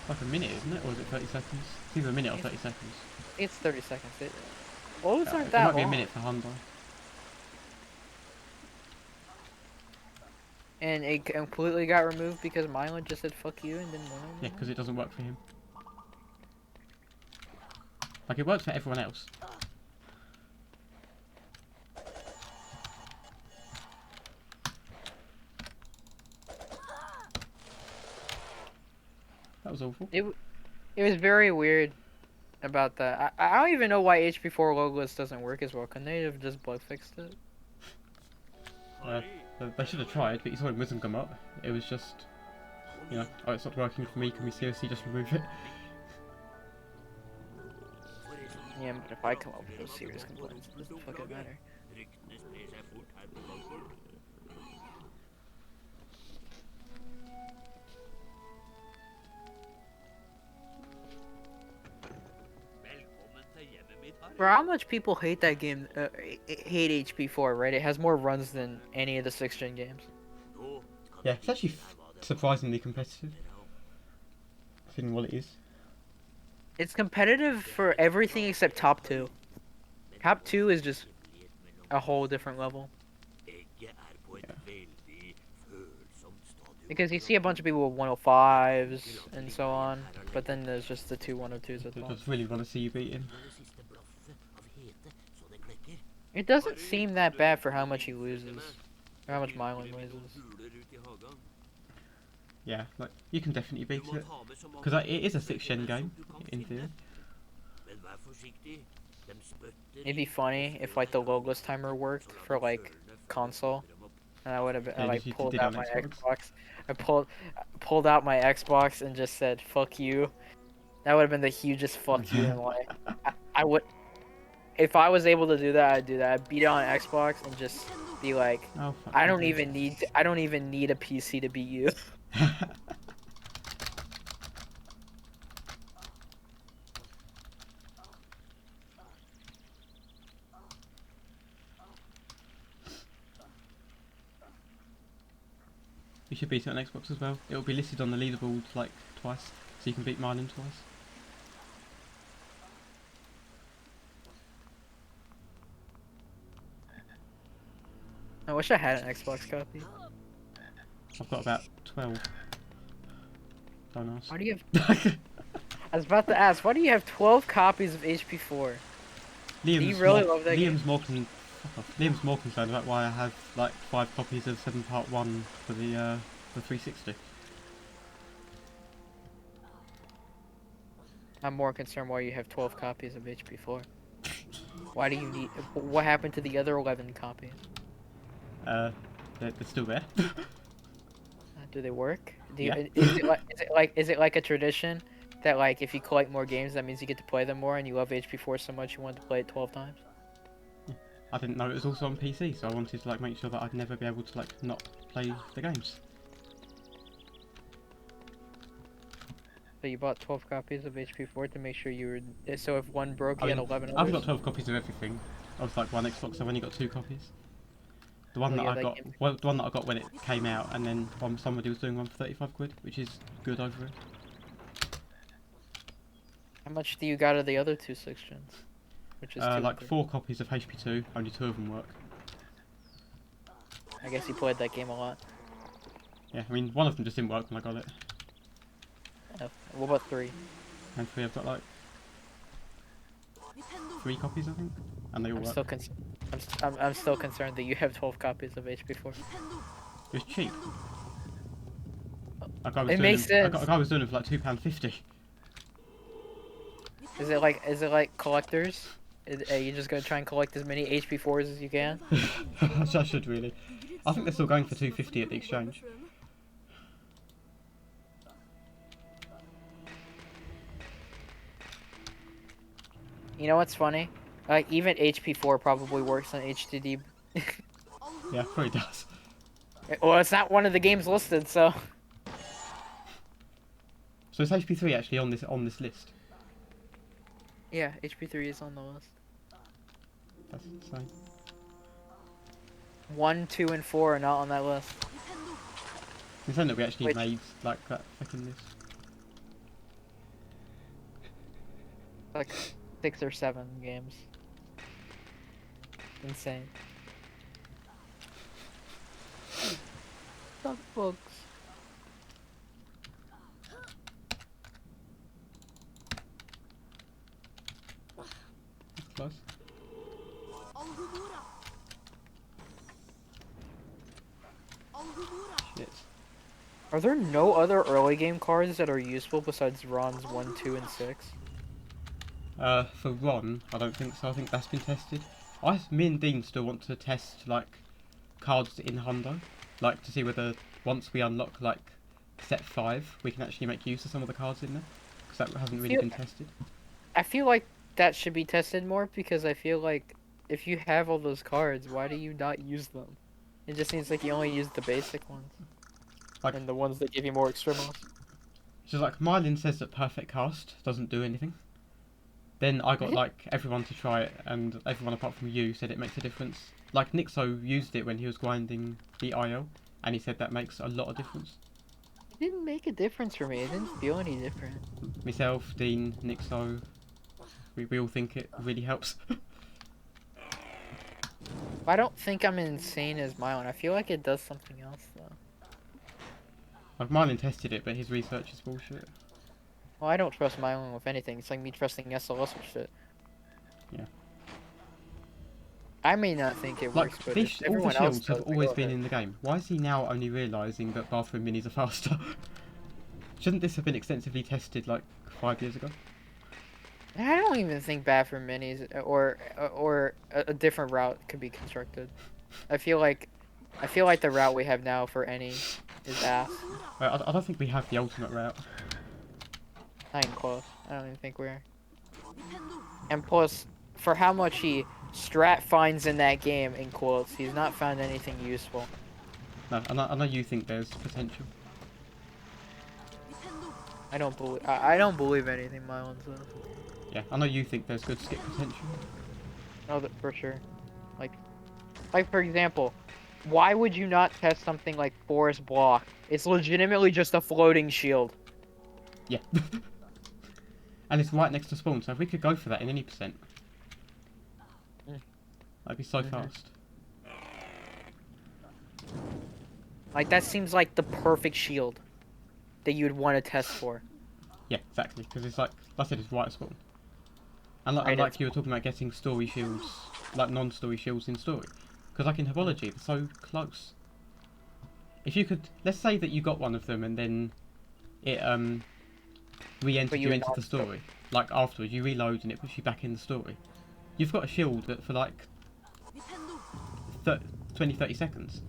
Like a minute, isn't it? Or is it 30 seconds? It's either a minute or 30 seconds. It's 30 seconds. Loads aren't It that might be a long. minute for Hyundai. And it completely got removed because Mylan just said fuck you and didn't want it. Yeah, because it doesn't work for him. Like, it works for everyone else. That was awful. It was very weird about that. I don't even know why HP4 logos doesn't work as well. Couldn't they have just bug fixed it? They should have tried, but you saw Wisdom come up. It was just, you know, oh, it's not working for me. Can we seriously just remove it? Yeah, but if I come up with those serious complaints, it doesn't fucking matter. Bro, how much people hate that game, hate HP4, right? It has more runs than any of the 6th gen games. Yeah, it's actually surprisingly competitive. Considering what it is. It's competitive for everything except top 2. Top 2 is just a whole different level. Yeah. Because you see a bunch of people with 105s and so on, but then there's just the 2 102s at I the just really want to see you beat him. It doesn't seem that bad for how much he loses. Or how much Mylan loses. Yeah, like, you can definitely beat it. Because it is a 6th gen game, in theory. It'd be funny if like the logos timer worked for like console. And I would have Yeah, like you pulled did out on my Xbox. Xbox. I pulled out my Xbox and just said fuck you. That would have been the hugest fuck you in life. I would, if I was able to do that, I'd do that. I'd beat it on Xbox and just be like, Oh, fuck I me. don't even need a PC to beat you. You should beat it on Xbox as well. It will be listed on the leaderboard like twice, so you can beat Marlin twice. I wish I had an Xbox copy. I've got about 12. Don't ask. Why do you have... I was about to ask, why do you have 12 copies of HP4? Do you really love that game? Liam's more concerned about why I have like 5 copies of 7 Part 1 for the 360. I'm more concerned why you have 12 copies of HP4. Why do you need... What happened to the other 11 copies? They're still there. Do they work? Yeah. Is it like a tradition that like if you collect more games, that means you get to play them more, and you love HP4 so much you want to play it 12 times? I didn't know it was also on PC, so I wanted to like make sure that I'd never be able to like not play the games. So you bought 12 copies of HP4 to make sure you were... So if one broke, you I had mean, 11 I've others? got 12 copies of everything. I was like one Xbox, I've only got 2 copies. The one Oh, that yeah, I that got, game's- well, the one that I got when it came out, and then somebody was doing one for 35 quid, which is good over it. How much do you got of the other 2 sections? Which is 2 and Like 3. 4 copies of HP2, only 2 of them work. I guess you played that game a lot. Yeah, I mean, one of them just didn't work when I got it. What about 3? And 3 I've got like 3 copies, I think, and they all I'm work. still I'm still concerned that you have 12 copies of HP4. It was cheap. Like I was It doing makes them, sense. I was doing it for like £2.50. Is it like collectors? Are you just gonna try and collect as many HP4s as you can? I should really. I think they're still going for £2.50 at the exchange. You know what's funny? Like even HP4 probably works on HDD. Yeah, probably does. Well, it's not one of the games listed, so. So is HP3 actually on this list? Yeah, HP3 is on the list. That's insane. 1, 2, and 4 are not on that list. Insane that we actually Which- made like that fucking list. Like 6 or 7 games. Insane. Suck books. Close. Shit. Are there no other early game cards that are useful besides Ron's 1, 2, and 6? For Ron, I don't think so. I think that's been tested. Me and Dean still want to test like cards in Hundo, like to see whether once we unlock like set 5, we can actually make use of some of the cards in there, because that hasn't really been tested. I feel like that should be tested more because I feel like if you have all those cards, why do you not use them? It just seems like you only use the basic ones. Like- And the ones that give you more extremos. So like Mylin says that Perfect Cast doesn't do anything. Then I got like everyone to try it, and everyone apart from you said it makes a difference. Like Nixo used it when he was grinding the IL, and he said that makes a lot of difference. It didn't make a difference for me. It didn't feel any different. Myself, Dean, Nixo, we all think it really helps. I don't think I'm insane as Mylon. I feel like it does something else though. Like Mylin tested it, but his research is bullshit. Well, I don't trust Mylon with anything. It's like me trusting SLS with shit. Yeah. I may not think it works, Like but this, if all the everyone else shields have does, always go been ahead. in the game. Why is he now only realising that bathroom minis are faster? Shouldn't this have been extensively tested like 5 years ago? I don't even think bathroom minis or a different route could be constructed. I feel like the route we have now for any is ass. I don't think we have the ultimate route. Not even close. I don't even think we're. And plus, for how much he strat finds in that game, in quotes, he's not found anything useful. No, I know you think there's potential. I don't believe anything Mylon says. Yeah, I know you think there's good skip potential. No, that for sure. Like for example, why would you not test something like Forest Block? It's legitimately just a floating shield. Yeah. And it's right next to spawn, so if we could go for that in any percent, that'd be so fast. Like that seems like the perfect shield. that you'd want to test for. Yeah, exactly. Because it's like I said, it's right at spawn. And Right, like you were talking about getting story shields, like non-story shields in story. Because like in Herbology, they're so close. If you could, let's say that you got one of them and then it But re-entered you you would into not the story. Like afterwards, you reload and it puts you back in the story. You've got a shield that for like 20-30 seconds.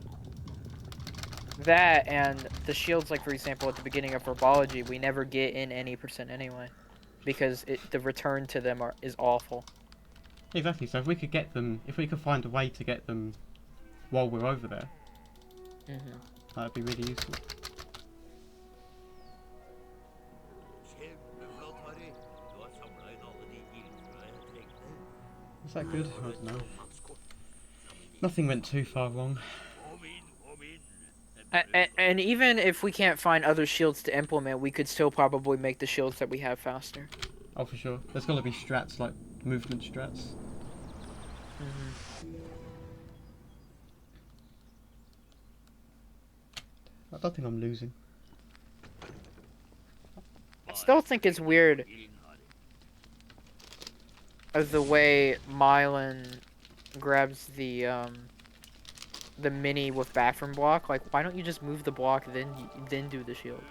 that, and the shields, like for example, at the beginning of Herbology, we never get in any percent anyway, because the return to them is awful. Exactly. So if we could get them, if we could find a way to get them while we're over there, that'd be really useful. Is that good? I don't know. Nothing went too far wrong. And even if we can't find other shields to implement, we could still probably make the shields that we have faster. Oh, for sure. There's got to be strats, like movement strats. I don't think I'm losing. I still think it's weird of the way Mylan grabs the mini with bathroom block. Like, why don't you just move the block then do the shield?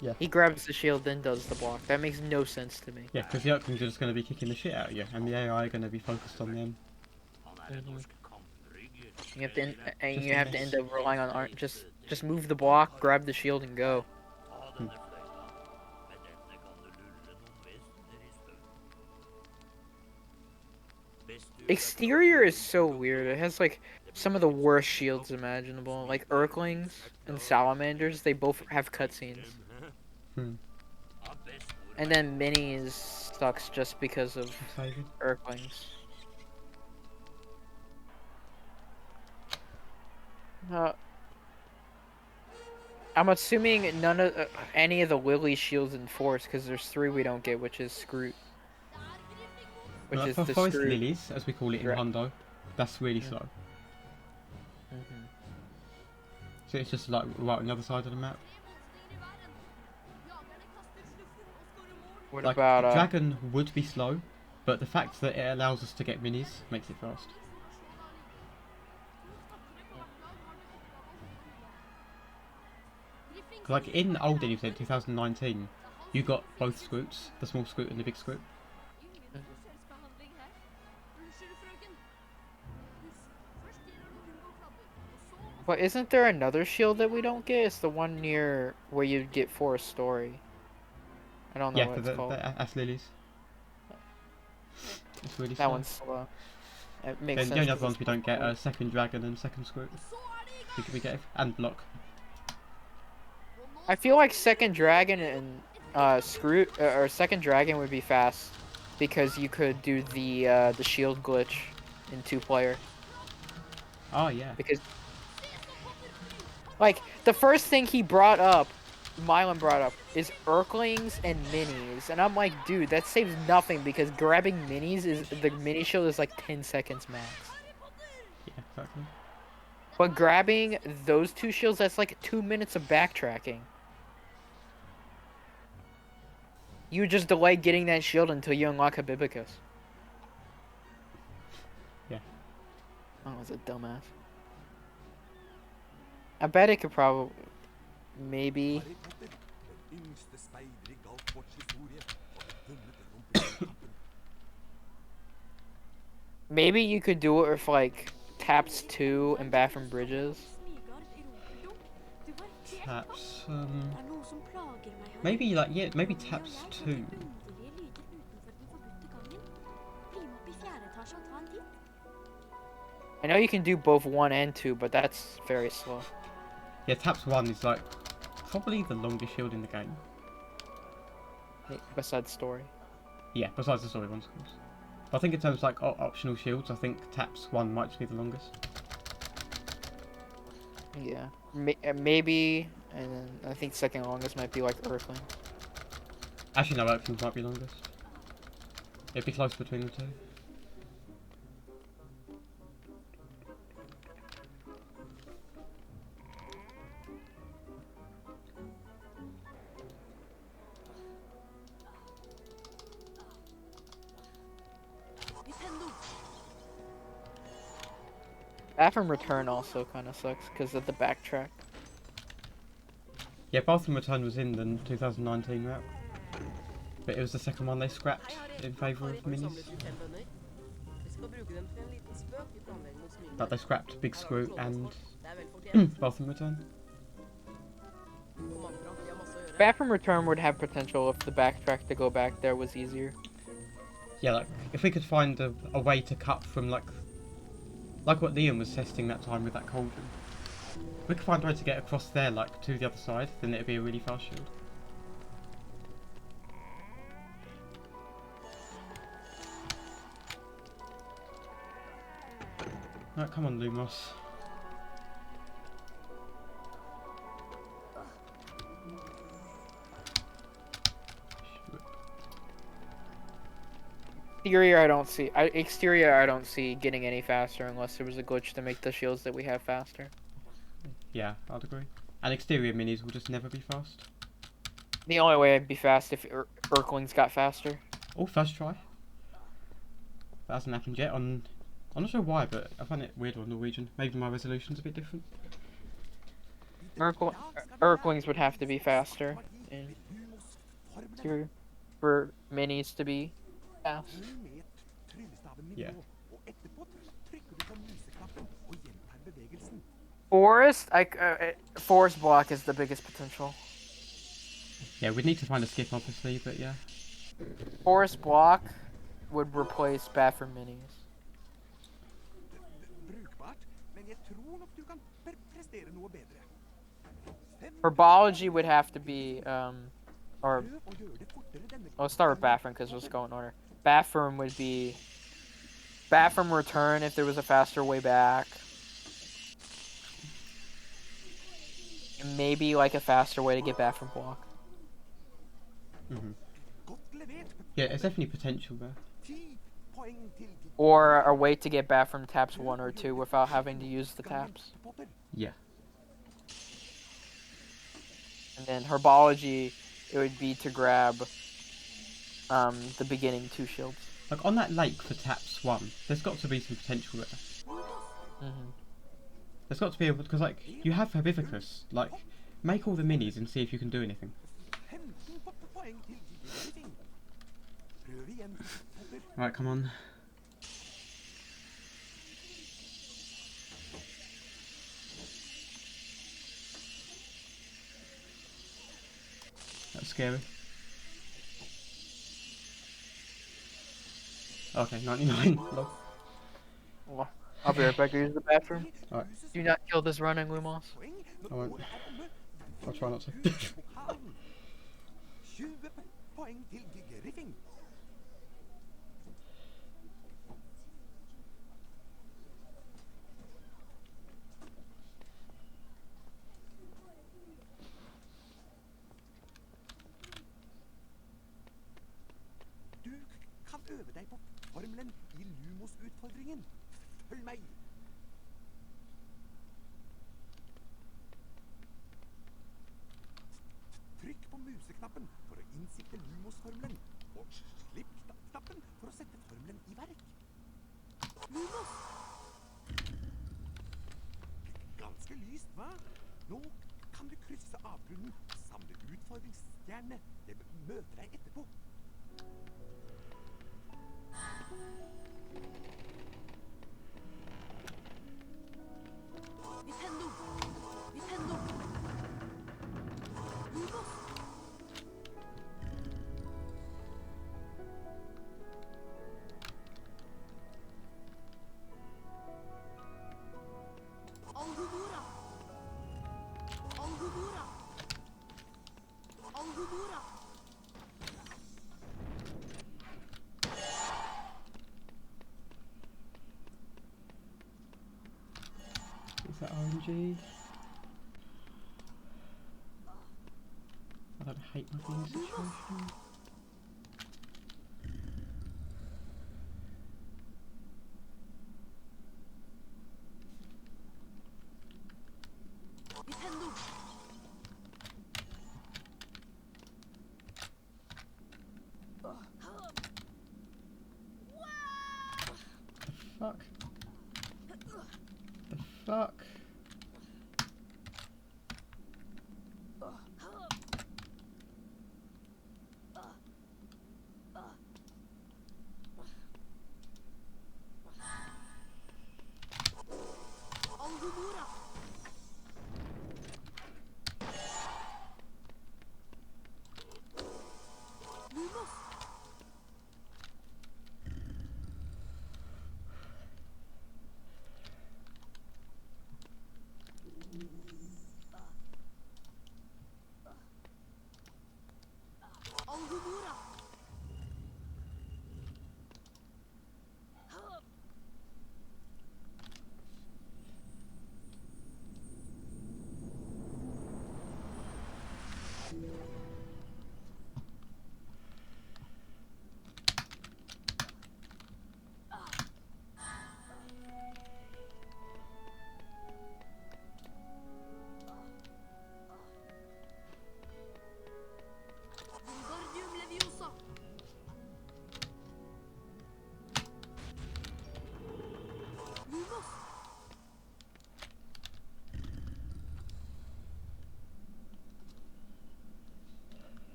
Yeah. He grabs the shield then does the block. That makes no sense to me. Yeah, because the Urklings are just going to be kicking the shit out of you, and the AI are going to be focused on them. You have to you have to end up relying on just move the block, grab the shield, and go. Exterior is so weird. It has like some of the worst shields imaginable. Like Urklings and Salamanders, they both have cutscenes. And then Minis sucks just because of Urklings. I'm assuming none of any of the Lily shields enforce because there's 3 we don't get, which is Scroot. Which is for the forest Scroot. lilies, as we call it in Hundo, that's really slow. So it's just like right on the other side of the map. What like, about Dragon would be slow, but the fact that it allows us to get minis makes it fast. Like in old Edison 2019, you got both Scroots, the small Scroot and the big Scroot. But isn't there another shield that we don't get? It's the one near where you get Forest Story. I don't know what it's called. Yeah, Ash Lilies. It's really that slow. one's slow. It makes sense. The only other ones we don't get are second Dragon and second Scroot. We get and Block. I feel like second Dragon and Scroot or second Dragon would be fast because you could do the shield glitch in 2-player. Oh yeah. Because like the first thing he brought up, Mylan brought up, is Urklings and minis, and I'm like, dude, that saves nothing because grabbing minis is the mini shield is like 10 seconds max. Yeah, exactly. But grabbing those 2 shields, that's like 2 minutes of backtracking. You just delay getting that shield until you unlock Habibicus. Yeah. Oh, it's a dumbass. I bet it could probably... Maybe... Maybe you could do it with, like, Taps 2 and Bathroom Bridges. Taps, maybe, like, yeah, maybe Taps 2. I know you can do both 1 and 2, but that's very slow. Yeah, Taps 1 is, like, probably the longest shield in the game. Besides story. Yeah, besides the story ones, of course. But I think in terms of, like, optional shields, I think Taps 1 might be the longest. Yeah. Maybe, and then I think second longest might be, like, Earthling. Actually, no, Earthlings might be longest. It'd be close between the 2. Bathroom return also kind of sucks because of the backtrack. Yeah, Bathroom Return was in the 2019 route, but it was the second one they scrapped in favour of minis. But they scrapped Big Screw and Bathroom Return. Bathroom return would have potential if the backtrack to go back there was easier. Yeah, like if we could find a way to cut from like what Liam was testing that time with that cauldron. If we could find a way to get across there, like to the other side, then it'd be a really fast shield. Right, come on, Lumos. Exterior I don't see getting any faster unless there was a glitch to make the shields that we have faster. Yeah, I'd agree. And exterior minis will just never be fast. The only way it'd be fast if Urklings got faster. Oh, first try. That hasn't happened yet on... I'm not sure why, but I find it weird on Norwegian. Maybe my resolution's a bit different. Urklings would have to be faster for minis to be fast. Yeah. Forest block is the biggest potential. Yeah, we'd need to find a skip, obviously, but yeah. Forest block would replace bathroom minis. Herbology would have to be, or let's start with bathroom because let's go in order. Bathroom would be bathroom return if there was a faster way back. And maybe like a faster way to get bathroom block. Yeah, there's definitely potential there. Or a way to get bathroom taps 1 or 2 without having to use the taps. Yeah. And then herbology, it would be to grab the beginning 2 shields. Like on that lake for taps 1, there's got to be some potential there. There's got to be able, because like you have Herbivicus, like make all the minis and see if you can do anything. Right, come on. That's scary. Okay, 99. Well, I'll be right back to use the bathroom. Alright. Do not kill this running Lumos. I won't. I'll try not to. Øve deg på formelen i Lumos-utfordringen. Følg meg! Trykk på museknappen for å innsikte Lumos-formelen, og slipp knappen for å sette formelen i verk. Lumos! Ganske lyst, hva? Nå kan du krysse avgrunnen og samle utfordringsstjernene. Det møter deg etterpå. Nintendo! Nintendo! Lumos! Alhudura! Alhudura! Alhudura! Is that RNG? I don't hate my being situation. Nintendo! The fuck? The Fuck.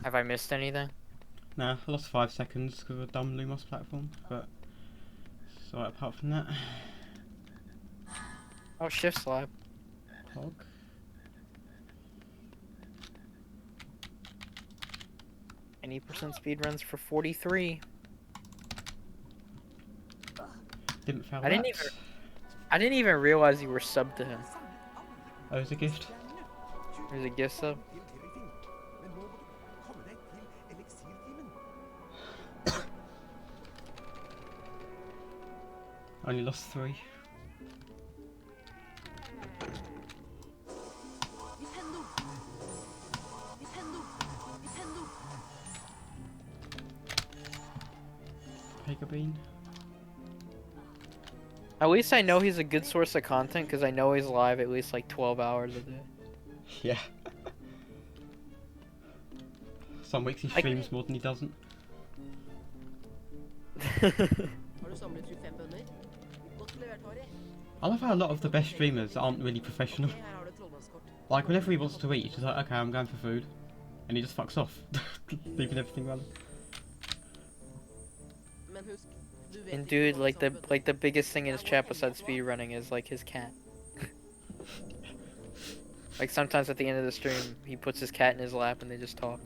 Have I missed anything? Nah, I lost 5 seconds because of a dumb Lumos platform, but it's alright apart from that. Oh, shift slab. Hog. Any percent speed runs for 43. Didn't fail I that. didn't even realize you were subbed to him. Oh, it was a gift. There's a gift sub. Only lost 3. Pega bean. At least I know he's a good source of content because I know he's live at least like 12 hours a day. Yeah. Some weeks he streams more than he doesn't. I love how a lot of the best streamers aren't really professional. Like whenever he wants to eat, he's just like, okay, I'm going for food. And he just fucks off, leaving everything running. And dude, like the biggest thing in his chat besides speed running is like his cat. Like sometimes at the end of the stream, he puts his cat in his lap and they just talk.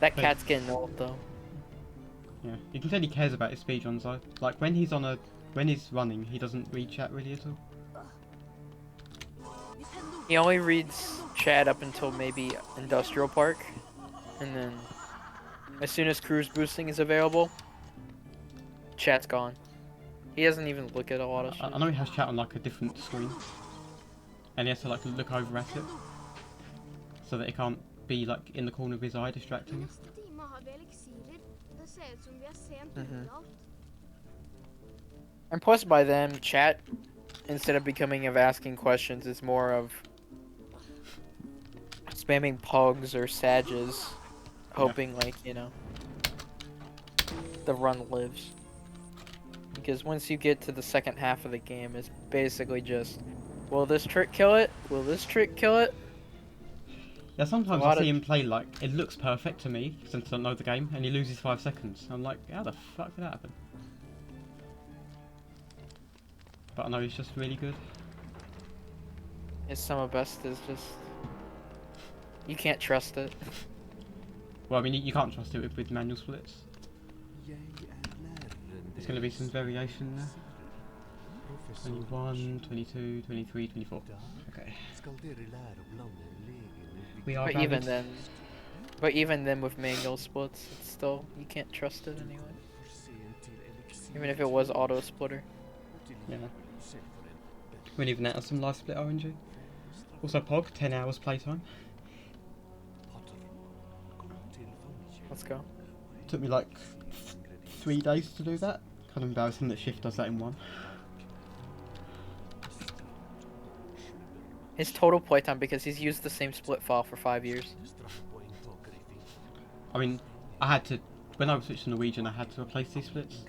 That cat's getting old though. Yeah, you can tell he cares about his speedruns though. Like when he's running, he doesn't read chat really at all. He only reads chat up until maybe Industrial Park, and then as soon as cruise boosting is available, chat's gone. He doesn't even look at a lot of shit. I know he has chat on like a different screen, and he has to like look over at it, so that it can't be like in the corner of his eye distracting him. Neste time har vi eliksirer. Det ser ut som vi er sent ute i alt. And plus, by then, chat, instead of becoming of asking questions, is more of spamming pugs or sages, hoping, like, you know, the run lives. Because once you get to the second half of the game, it's basically just, will this trick kill it? Will this trick kill it? Yeah, sometimes I lot of- see him play like it looks perfect to me since I don't know the game, and he loses 5 seconds. I'm like, how the fuck did that happen? But I know he's just really good. His summer best is just, you can't trust it. Well, I mean, you can't trust it with manual splits. There's going to be some variation there. 21, 22, 23, 24. Okay. We are valid. But even then with manual splits, it's still, you can't trust it anyway. Even if it was auto splitter. Yeah. We're even out of some live split RNG. Also, Pog, 10 hours playtime. Let's go. Took me like 3 days to do that. Kind of embarrassing that Shift does that in one. His total playtime, because he's used the same split file for 5 years. I mean, I had to, when I switched to Norwegian, I had to replace these splits.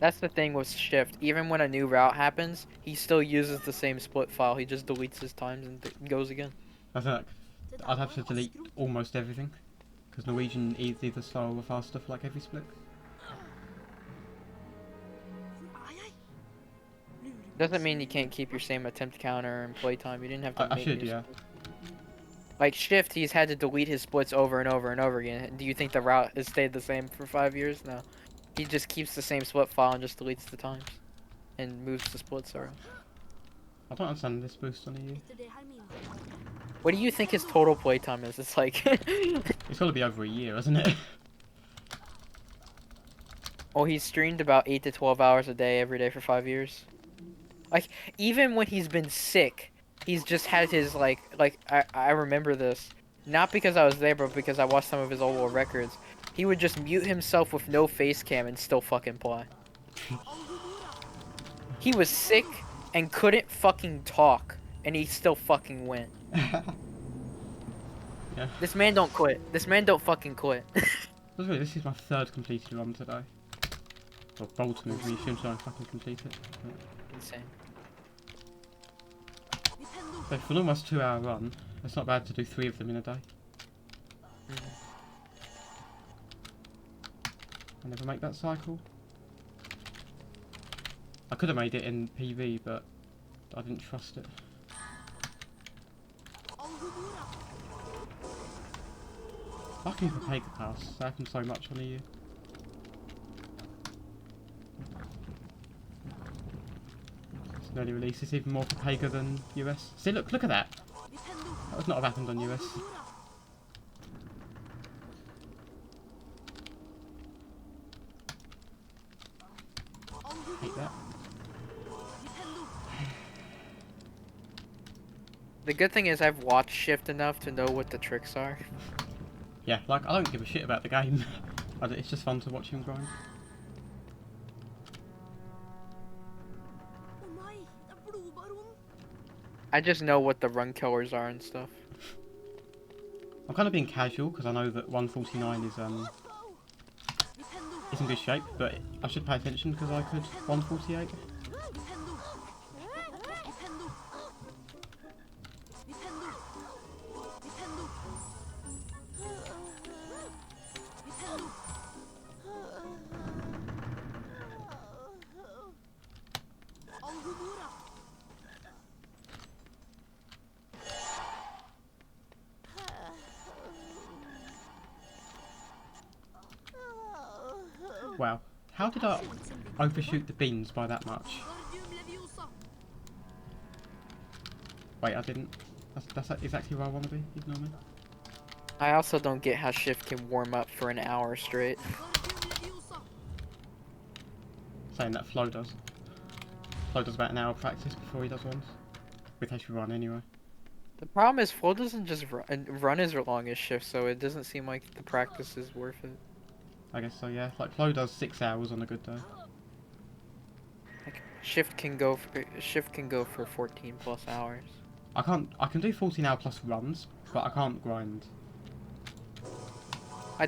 That's the thing with Shift. Even when a new route happens, he still uses the same split file. He just deletes his times and goes again. I think I'd have to delete almost everything. Because Norwegian is either slow or faster for like every split. Doesn't mean you can't keep your same attempt counter and playtime. You didn't have to I make should, your yeah. Like Shift, he's had to delete his splits over and over and over again. Do you think the route has stayed the same for 5 years? No. He just keeps the same split file and just deletes the times. And moves the splits around. I don't understand this boost on EU. What do you think his total playtime is? It's like... It's got to be over a year, hasn't it? Well, he's streamed about 8 to 12 hours a day every day for 5 years. Like, even when he's been sick, he's just had his, I remember this. Not because I was there, but because I watched some of his old world records. He would just mute himself with no face cam and still fucking play. He was sick and couldn't fucking talk, and he still fucking went. Yeah. This man don't quit. This man don't fucking quit. This is my 3rd completed run today. Well, bold move, we assume so I fucking complete it. But... Insane. So for an almost 2-hour run, it's not bad to do 3 of them in a day. I never make that cycle. I could have made it in PV, but I didn't trust it. Fucking Papega Pass, that happens so much on EU. It's an early release, it's even more Papega than US. See, look at that! That would not have happened on US. Hate that. The good thing is I've watched Shift enough to know what the tricks are. Yeah, like, I don't give a shit about the game. It's just fun to watch him grind. I just know what the run killers are and stuff. I'm kind of being casual because I know that 149 is in good shape, but I should pay attention because I could 148. Wow, how did I overshoot the beans by that much? Wait, I didn't. That's exactly where I want to be, ignore me. I also don't get how Shift can warm up for an hour straight. Saying that Flo does. Flo does about an hour practice before he does ones. With HP1 anyway. The problem is Flo doesn't just run as long as Shift, so it doesn't seem like the practice is worth it. I guess so, yeah. Like Flo does 6 hours on a good day. Shift can go for 14 plus hours. I can do 14-hour plus runs, but I can't grind.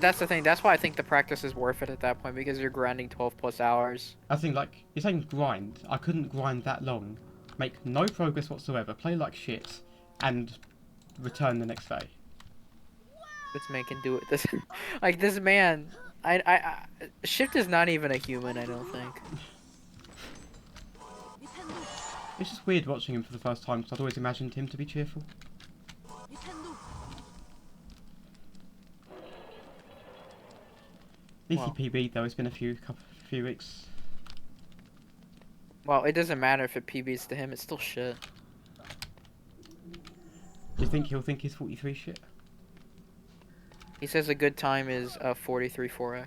That's the thing. That's why I think the practice is worth it at that point because you're grinding 12 plus hours. I think like you're saying grind. I couldn't grind that long, make no progress whatsoever, play like shit, and return the next day. This man can do it. This, like this man. Shift is not even a human. I don't think. It's just weird watching him for the first time because I'd always imagined him to be cheerful. PB though, it's been a few weeks. Well, it doesn't matter if it PBs to him. It's still shit. Do you think he'll think he's 43 shit? He says a good time is 43 4x.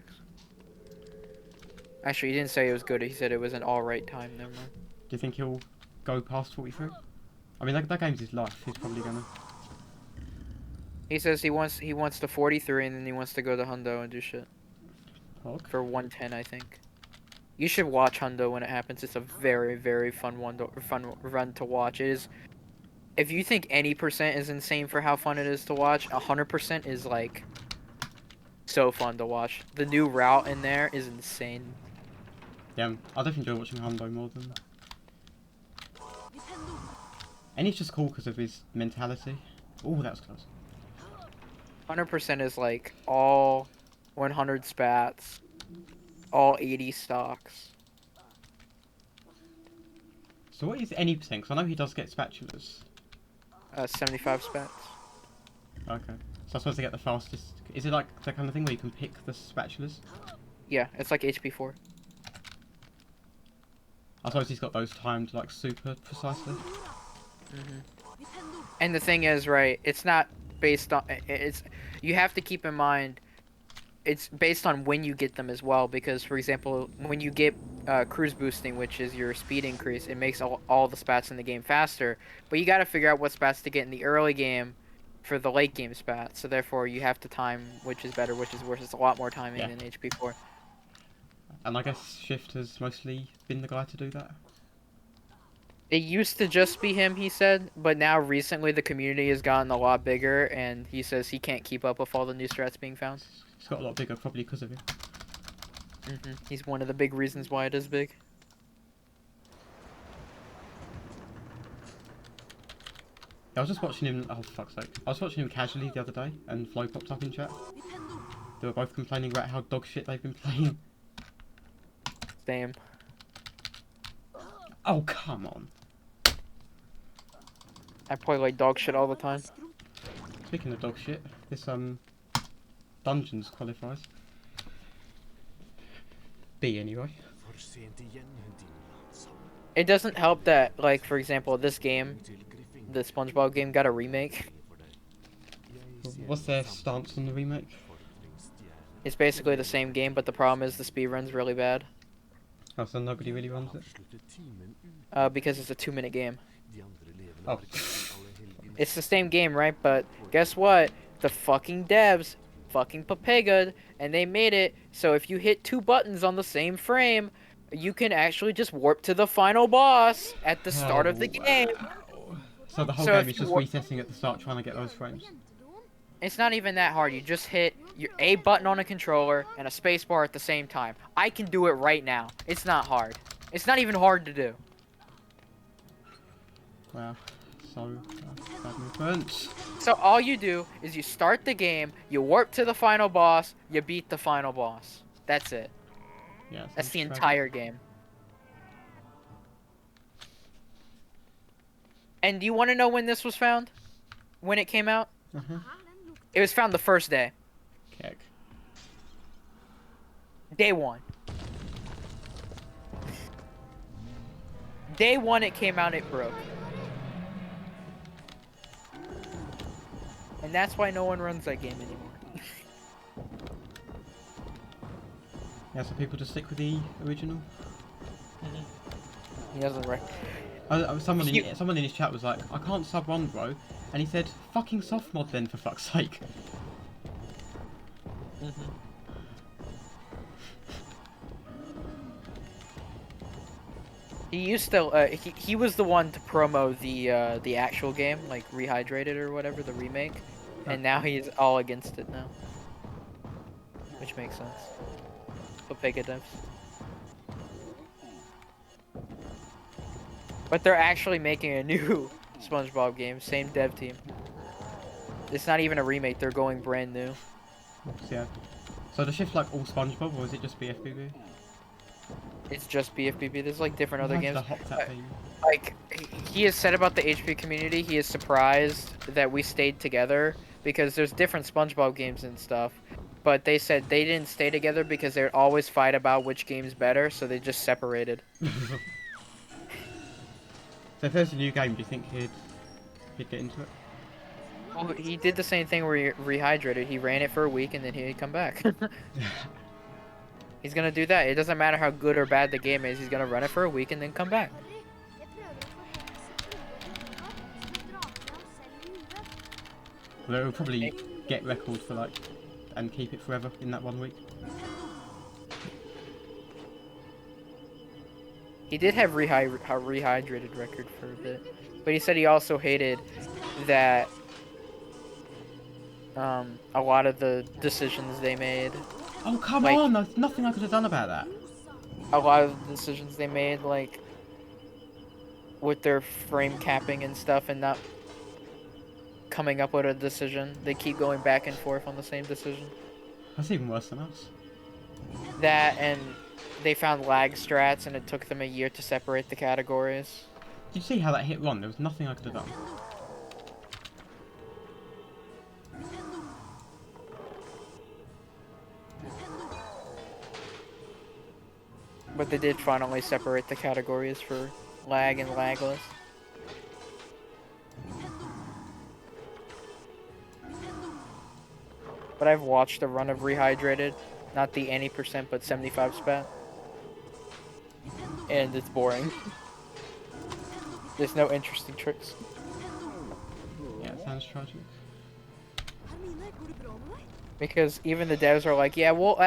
Actually, he didn't say it was good. He said it was an alright time. Never mind. Do you think he'll go past 43? I mean, that game's his life. He's probably gonna. He says he wants to 43 and then he wants to go to Hundo and do shit. Okay. For 110, I think. You should watch Hundo when it happens. It's a very, very fun run to watch. It is. If you think any percent is insane for how fun it is to watch, 100% is like so fun to watch. The new route in there is insane. Yeah, I definitely enjoy watching Hundo more than. And he's just cool because of his mentality. Oh, that was close. 100% is like all 100 spats, all 80 stocks. So what is any percent? Because I know he does get spatulas. 75 spats. Okay. So I'm supposed to get the fastest. Is it like that kind of thing where you can pick the spatulas? Yeah, it's like HP4. I suppose he's got those timed like super precisely. And the thing is, right, it's not based on, you have to keep in mind, it's based on when you get them as well, because, for example, when you get cruise boosting, which is your speed increase, it makes all the spats in the game faster, but you gotta figure out what spats to get in the early game for the late game spats, so therefore you have to time which is better, which is worse. It's a lot more timing than HP4. And I guess Shift has mostly been the guy to do that. It used to just be him, he said, but now recently the community has gotten a lot bigger, and he says he can't keep up with all the new strats being found. It's got a lot bigger, probably because of him. He's one of the big reasons why it is big. I was just watching him. Oh, for fuck's sake! I was watching him casually the other day, and Flo popped up in chat. They were both complaining about how dog shit they've been playing. Same. Oh, come on. I play like dog shit all the time. Speaking of dog shit, this Dungeons qualifies. B anyway. It doesn't help that, like, for example, this game, the SpongeBob game, got a remake. What's their stance on the remake? It's basically the same game, but the problem is the speedrun's really bad. Oh, so nobody really runs it? Because it's a 2-minute game. Oh. It's the same game, right? But guess what? The fucking devs fucking papegaed, and they made it so if you hit 2 buttons on the same frame, you can actually just warp to the final boss at the start of the game. So the whole game is just resetting at the start, trying to get those frames. It's not even that hard. You just hit your A button on a controller and a space bar at the same time. I can do it right now. It's not hard. It's not even hard to do. Wow. So, bad movement. So all you do is you start the game, you warp to the final boss, you beat the final boss. That's it. Yeah, that's the entire game. And do you want to know when this was found? When it came out? It was found the first day. Keck. Day 1. Day 1 it came out, it broke. And that's why no one runs that game anymore. Yeah, so people just stick with the original. He doesn't right. Someone in his chat was like, I can't sub run, bro. And he said, fucking soft mod then, for fuck's sake. He used to. He was the one to promo the actual game, like Rehydrated or whatever, the remake, and now he's all against it now, which makes sense. But Pega devs. But they're actually making a new SpongeBob game, same dev team. It's not even a remake; they're going brand new. Yeah. So does shift like all SpongeBob, or is it just BFBB? It's just BFBB. There's like different other games. The hot tap thing. Like he has said about the HP community, he is surprised that we stayed together because there's different SpongeBob games and stuff. But they said they didn't stay together because they would always fight about which game's better, so they just separated. So if there's a new game, do you think he'd get into it? Well, he did the same thing where he rehydrated. He ran it for a week and then he'd come back. He's gonna do that. It doesn't matter how good or bad the game is. He's gonna run it for a week and then come back. Well, it will probably get record for like, and keep it forever in that 1 week. He did have rehydrated record for a bit, but he said he also hated that a lot of the decisions they made. Oh come Like- on! There's nothing I could have done about that. A lot of the decisions they made, like with their frame capping and stuff, and not coming up with a decision. They keep going back and forth on the same decision. That's even worse than us. That and they found lag strats, and it took them a year to separate the categories. Did you see how that hit Ron? There was nothing I could have done. But they did finally separate the categories for lag and lagless. But I've watched a run of Rehydrated, not the any percent, but 75 spat. And it's boring. There's no interesting tricks. Yeah, it sounds tragic. Because even the devs are like, yeah, we'll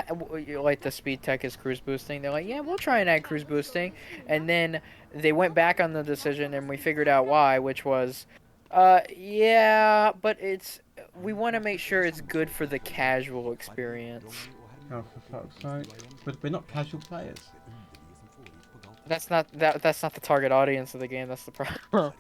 like the speed tech is cruise boosting. They're like, yeah, we'll try and add cruise boosting. And then they went back on the decision and we figured out why, which was, yeah, but we want to make sure it's good for the casual experience. Oh, for fuck's sake. But we're not casual players. That's not the target audience of the game. That's the problem.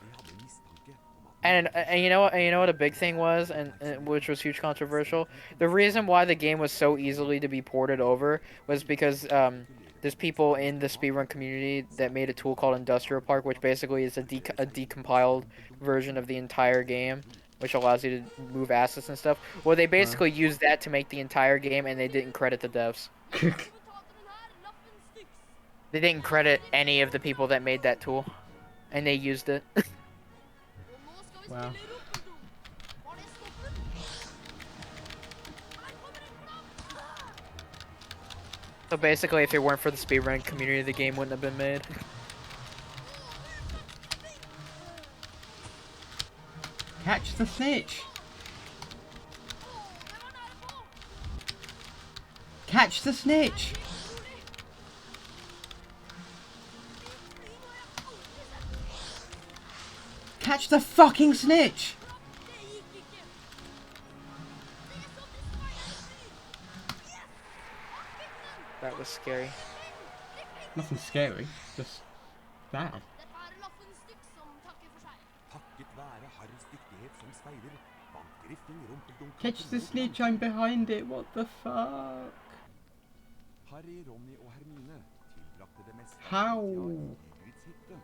And you know what a big thing was, and which was huge controversial. The reason why the game was so easily to be ported over was because there's people in the speedrun community that made a tool called Industrial Park, which basically is a decompiled version of the entire game, which allows you to move assets and stuff. Well, they basically used that to make the entire game, and they didn't credit the devs. They didn't credit any of the people that made that tool, and they used it. Wow. So basically, if it weren't for the speedrun community, the game wouldn't have been made. Catch the snitch! Catch the snitch! Catch the fucking snitch! That was scary. Nothing scary, just bad. Takket være Harrys dyktighet som speider, vant Griffing rumpeldunk. Catch the snitch, I'm behind it, what the fuck? Harry, Ronny og Hermine tilbrakte det meste How? av tida i Hagrids hytte, og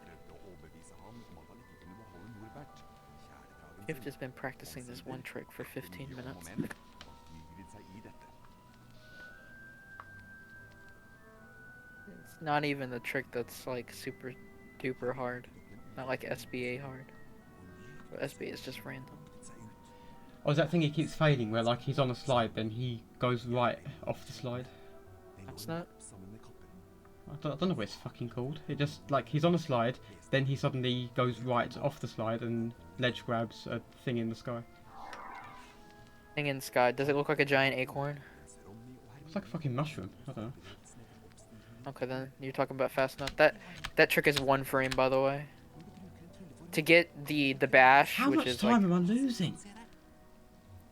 prøvde å overbevise ham om at han ikke kunne beholde Norbert, kjæledragen Gift has been practicing this one trick for 15 minutes. Hagrid seg i dette. It's not even the trick that's like super duper hard. Not like SBA hard. But SBA is just random. Oh, is that thing he keeps failing where like he's on a slide, then he goes right off the slide? That's not. I don't know what it's fucking called. It just, like, he's on a slide, then he suddenly goes right off the slide and ledge grabs a thing in the sky. Thing in the sky. Does it look like a giant acorn? It's like a fucking mushroom. I don't know. Okay, then you're talking about fast enough. That trick is 1 frame, by the way. To get the bash, How which much is time am I losing?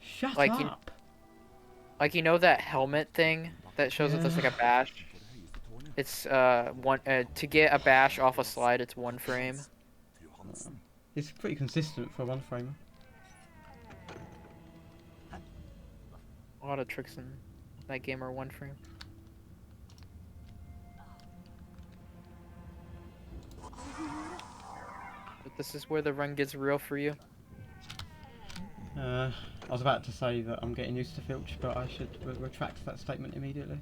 Shut like up. you know that helmet thing that shows that there's like a bash. It's to get a bash off a slide, it's 1 frame. It's pretty consistent for a 1-framer. A lot of tricks in that game are 1 frame. But this is where the run gets real for you. I was about to say that I'm getting used to Filch, but I should retract that statement immediately.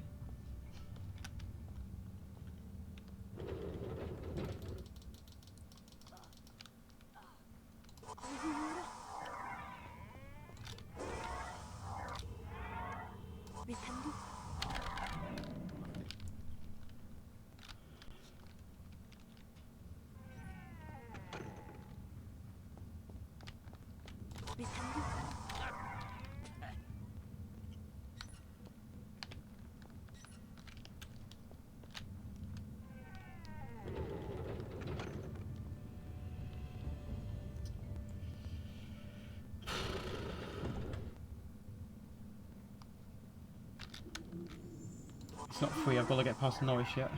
It's not free, I've got to get past Norwich yet,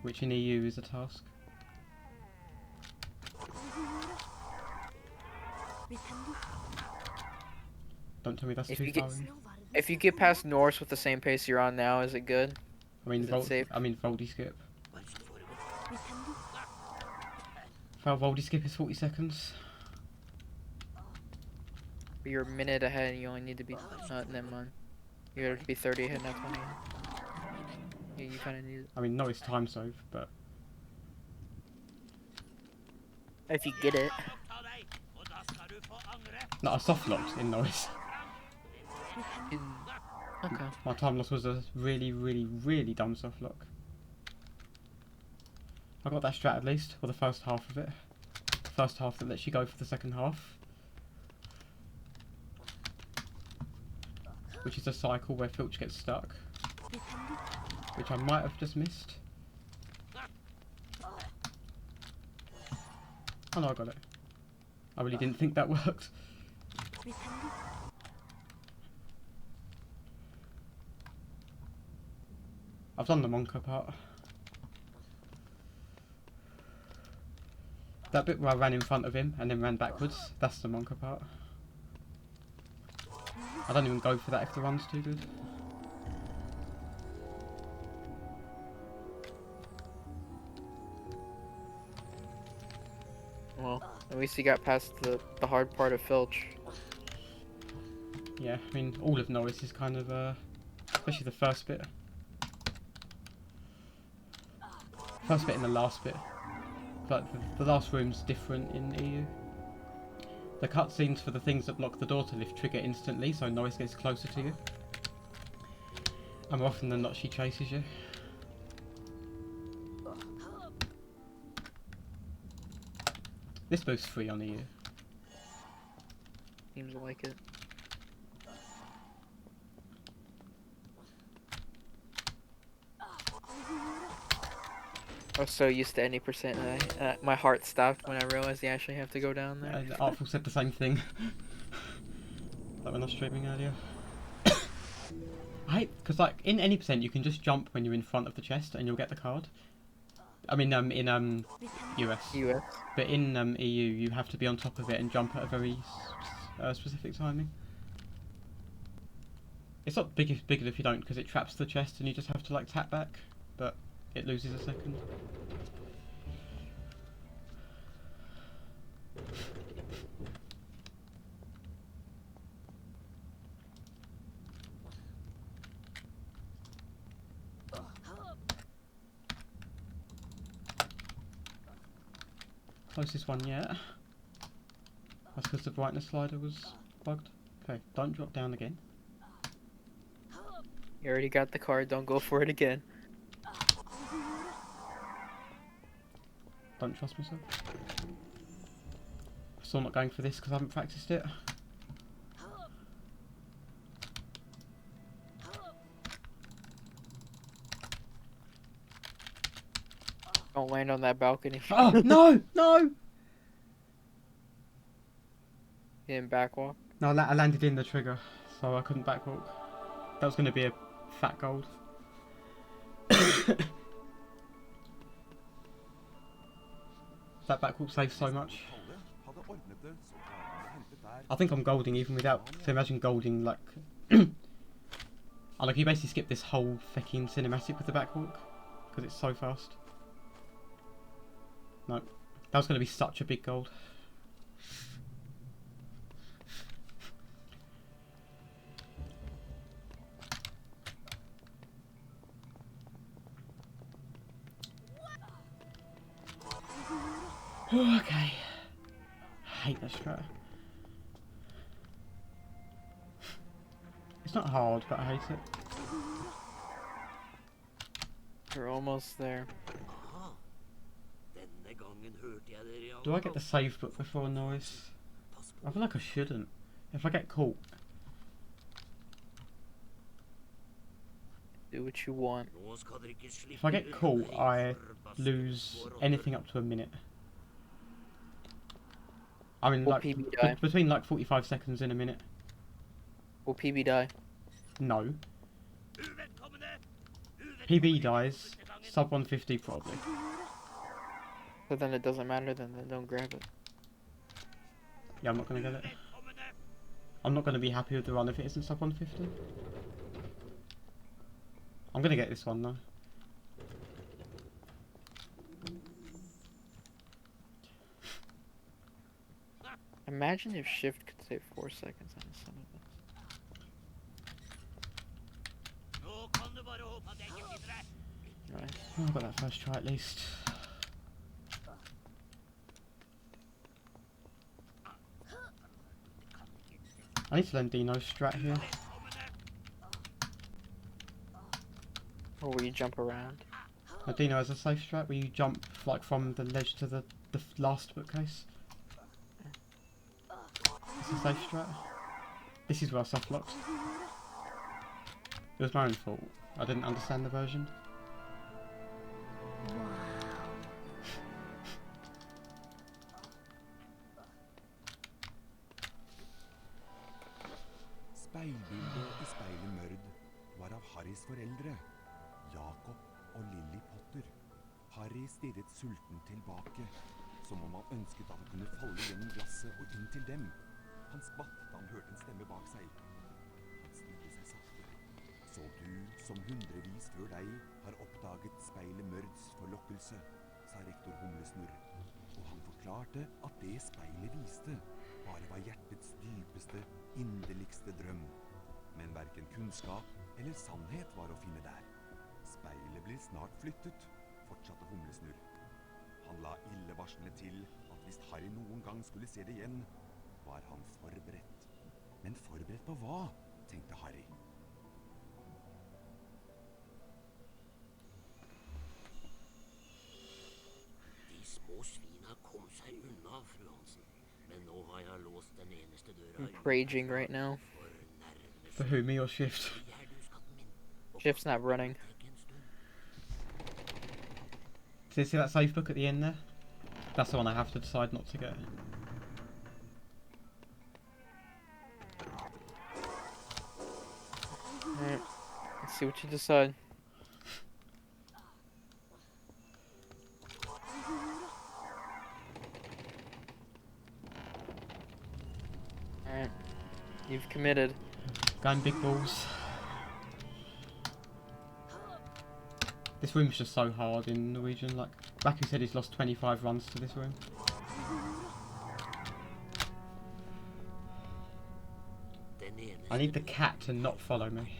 which in EU is a task. Don't tell me that's too far in. If you get past Norse with the same pace you're on now, is it good? I mean, Is it safe? Voldy skip. Fail Voldy skip is 40 seconds. But you're a minute ahead and you only need to be... never mind. You have to be 30 ahead, not 20. Yeah, you kind of need it. I mean, no, it's time save, but... If you get it. Not a soft locked in noise. Okay. My time loss was a really, really, really dumb soft lock. I got that strat at least, or the first half of it. The first half that lets you go for the second half. Which is a cycle where Filch gets stuck. Which I might have just missed. Oh no, I got it. I really didn't think that worked. I've done the Monka part. That bit where I ran in front of him and then ran backwards, that's the Monka part. I don't even go for that if the run's too good. Well, at least you got past the hard part of Filch. Yeah, I mean, all of Norris is kind of, especially the first bit. First bit and the last bit. But the last room's different in EU. The cutscenes for the things that block the door to lift trigger instantly, so Norris gets closer to you. And more often than not, she chases you. This boost's free on EU. Seems like it. I was so used to any percent, my heart stopped when I realized you actually have to go down there. Artful said the same thing. Like when I was streaming earlier. I hate, because like, in any percent you can just jump when you're in front of the chest and you'll get the card. I mean, in US. US. But in EU you have to be on top of it and jump at a very specific timing. It's not big if you don't, because it traps the chest and you just have to like tap back, but it loses a second. Closest one yet. That's because the brightness slider was bugged. Okay, don't drop down again. You already got the card, don't go for it again. Don't trust myself. Still not going for this because I haven't practiced it. Don't land on that balcony. Oh, no! No! In backwalk. No, I landed in the trigger, so I couldn't backwalk. That was going to be a fat gold. That backwalk saves so much. Kalle hadde ordnet det så dragene ble hentet der. I think I'm golding even without. So imagine golding like. Oh, like you basically skip this whole fucking cinematic with the backwalk because it's so fast. No, that was going to be such a big gold. Okay. I hate that strat. It's not hard, but I hate it. You're almost there. Do I get the save book before noise? I feel like I shouldn't. If I get caught. Do what you want. If I get caught, I lose anything up to a minute. I mean, Will like, PB die? between like 45 seconds and a minute. Will PB die? No. PB dies. Sub 150 probably. So then it doesn't matter, then don't grab it. Yeah, I'm not going to get it. I'm not going to be happy with the run if it isn't sub 150. I'm going to get this one though. Imagine if shift could save 4 seconds on some of this. Nice. Oh, I got that first try at least. I need to learn Dino's strat here. Or will you jump around? Now, Dino has a safe strat where you jump like from the ledge to the last bookcase. It's a safe strat. This is where I soft locked. It was my own fault. I didn't understand the version. Speilbildet i speilet Mørd var av Harrys foreldre, Jakob og Lily Potter. Harry stirret sulten tilbake, som om han ønsket at han kunne falle gjennom glasset og inn til dem. Han skvatt da han hørte en stemme bak seg. Han snudde seg sakte. Så du, som hundrevis før deg, har oppdaget speilet Mørds forlokkelse, sa rektor Humlesnurr. Og han forklarte at det speilet viste bare var hjertets dypeste, inderligste drøm. Men hverken kunnskap eller sannhet var å finne der. Speilet blir snart flyttet, fortsatte Humlesnurr. Han la illevarslende til at hvis Harry noen gang skulle se det igjen, var han forberedt. Men forberedt på hva, tenkte Harry. De små svina kom seg unna, fru Hansen. Men nå har jeg låst den eneste døra. I'm raging right now. For who, me or Shift? Shift's not running. So you see that safe book at the end there? That's the one I have to decide not to get. Alright, let's see what you decide. Alright, you've committed. Going big balls. This room's just so hard in Norwegian. Like, Baku said he's lost 25 runs to this room. I need the cat to not follow me.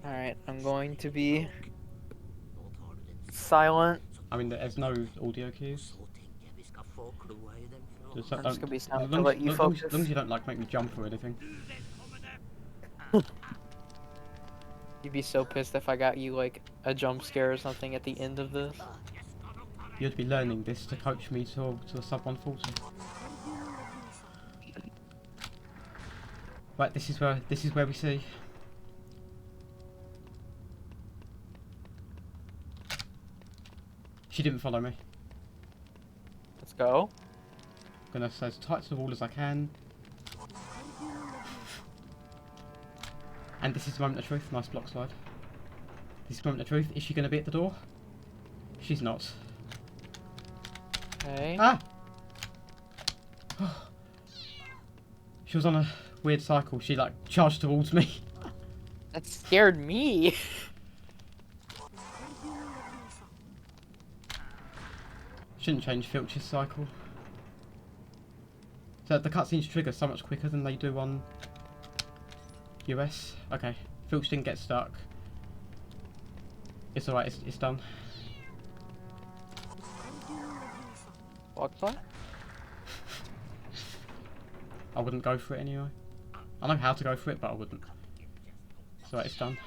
Alright, I'm going to be silent. I mean, there's no audio cues. Just, I'm just gonna be as silent to long let you as long focus. as you don't like make me jump or anything. You'd be so pissed if I got you like a jump scare or something at the end of this. You'd be learning this to coach me to a sub 140. Right, this is where we see. She didn't follow me. Let's go. I'm gonna stay as tight to the wall as I can. And this is the moment of truth. Nice block slide. This is the moment of truth. Is she gonna be at the door? She's not. Okay. Ah! She was on a weird cycle. She like charged towards me. That scared me. Shouldn't change Filch's cycle. So the cutscenes trigger so much quicker than they do on US. Okay, Filch didn't get stuck. It's alright, it's done. What's that? I wouldn't go for it anyway. I know how to go for it, but I wouldn't. It's alright, it's done.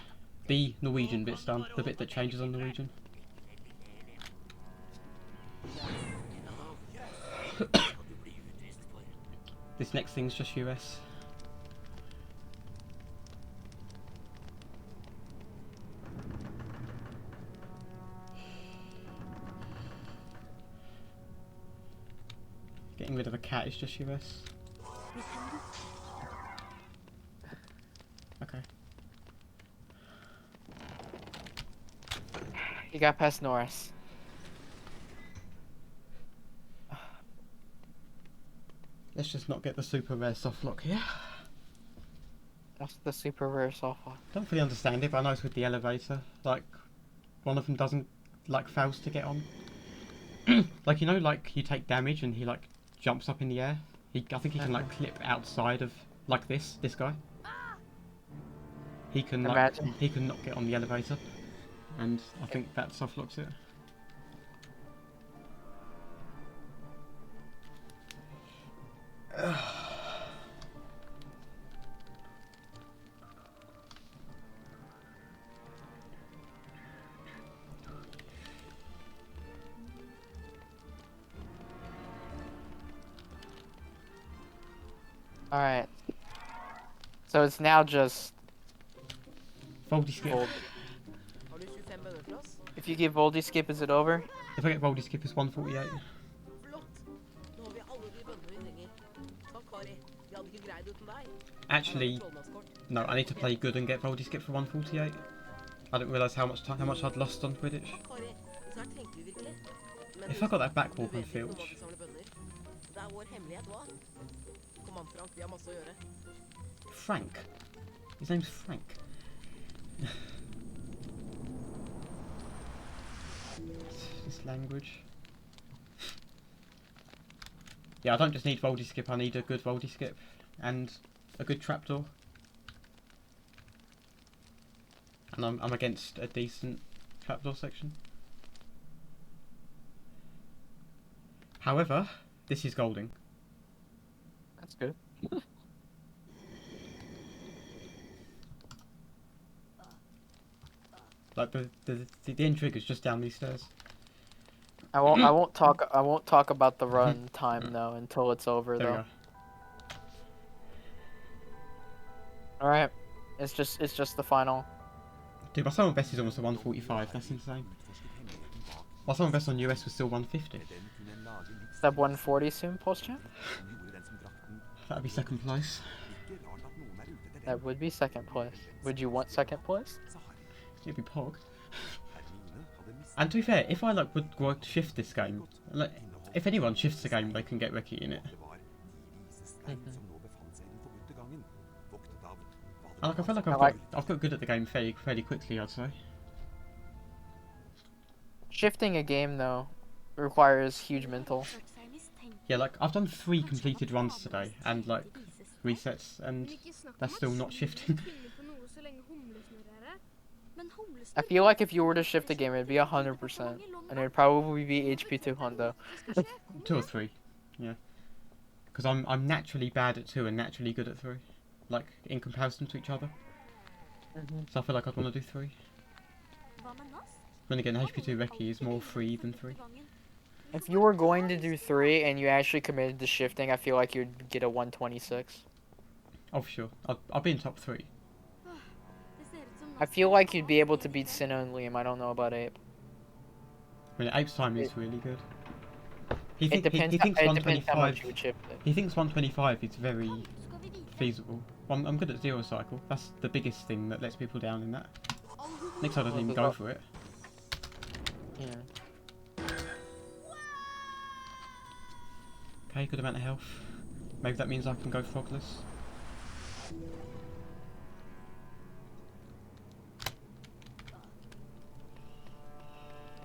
The Norwegian bit's done. The bit that changes on Norwegian. This next thing's just US. Getting rid of a cat is just US. Okay. You got past Norris. Let's just not get the super rare soft lock here. That's the super rare softball. Don't fully understand it, but I know it's with the elevator. Like, one of them doesn't, like, fails to get on. Like, you know, like, you take damage and he, like, jumps up in the air. I think he can, like, clip outside of, like this guy. He can, like, Imagine. he can not get on the elevator. And I think that soft locks it. Alright. So it's now just Voldy skip. Vold. If you give Voldy skip, is it over? If I get Voldy skip, it's 148. Actually, no, I need to play good and get Voldy skip for 148. I didn't realise how much I'd lost on Quidditch. If I got that backwalk on Filch. Frank. His name's Frank. This language. Yeah, I don't just need Voldy skip, I need a good Voldy skip. And a good trapdoor. And I'm against a decent trapdoor section. However, this is Golding. That's good. Like the end trigger's just down these stairs. I won't talk about the run time though until it's over There we though. go. Alright. It's just the final. Dude, my summon best is almost a 145, that's insane. My summon best on US was still 150. Step 140 soon, post champ? That'd be second place. That would be second place. Would you want second place? It'd be Pog. And to be fair, if I like would shift this game, like if anyone shifts the game, they can get Reki in it. And, like I feel like I've got good at the game fairly quickly, I'd say. Shifting a game though requires huge mental. Yeah, like I've done 3 completed runs today and like resets, and that's still not shifting. I feel like if you were to shift a game, it'd be 100%, and it'd probably be HP2 Honda. 2 or 3, yeah. Because I'm naturally bad at 2 and naturally good at 3, like in comparison to each other. So I feel like I'd want to do 3. Then again, HP2 Reki is more 3 than 3. If you were going to do 3 and you actually committed to shifting, I feel like you'd get a 126. Oh, for sure. I'll be in top 3. I feel like you'd be able to beat Sinnoh and Liam. I don't know about Ape. I mean, Ape's time is really good. He, It depends. he thinks It depends how 125. much you chip it. He thinks 125 is very feasible. Well, I'm good at zero cycle. That's the biggest thing that lets people down in that. Next time doesn't even go for it. Yeah. Okay, good amount of health. Maybe that means I can go frogless.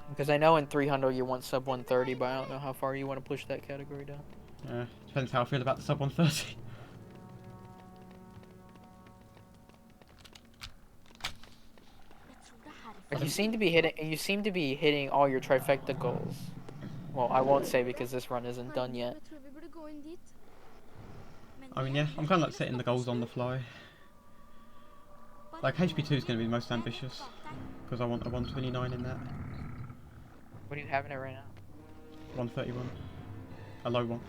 Because I know in 300 you want sub 130, but I don't know how far you want to push that category down. Yeah, depends how I feel about the sub 130. Like you seem to be hitting. You seem to be hitting all your trifecta goals. Well, I won't say because this run isn't done yet. Jeg tror vi burde gå inn dit. I mean, yeah, I'm kind of like setting the goals on the fly. Like HP2 is going to be the most ambitious because I want a 129 in that. What are you having it right now? 131, a low one.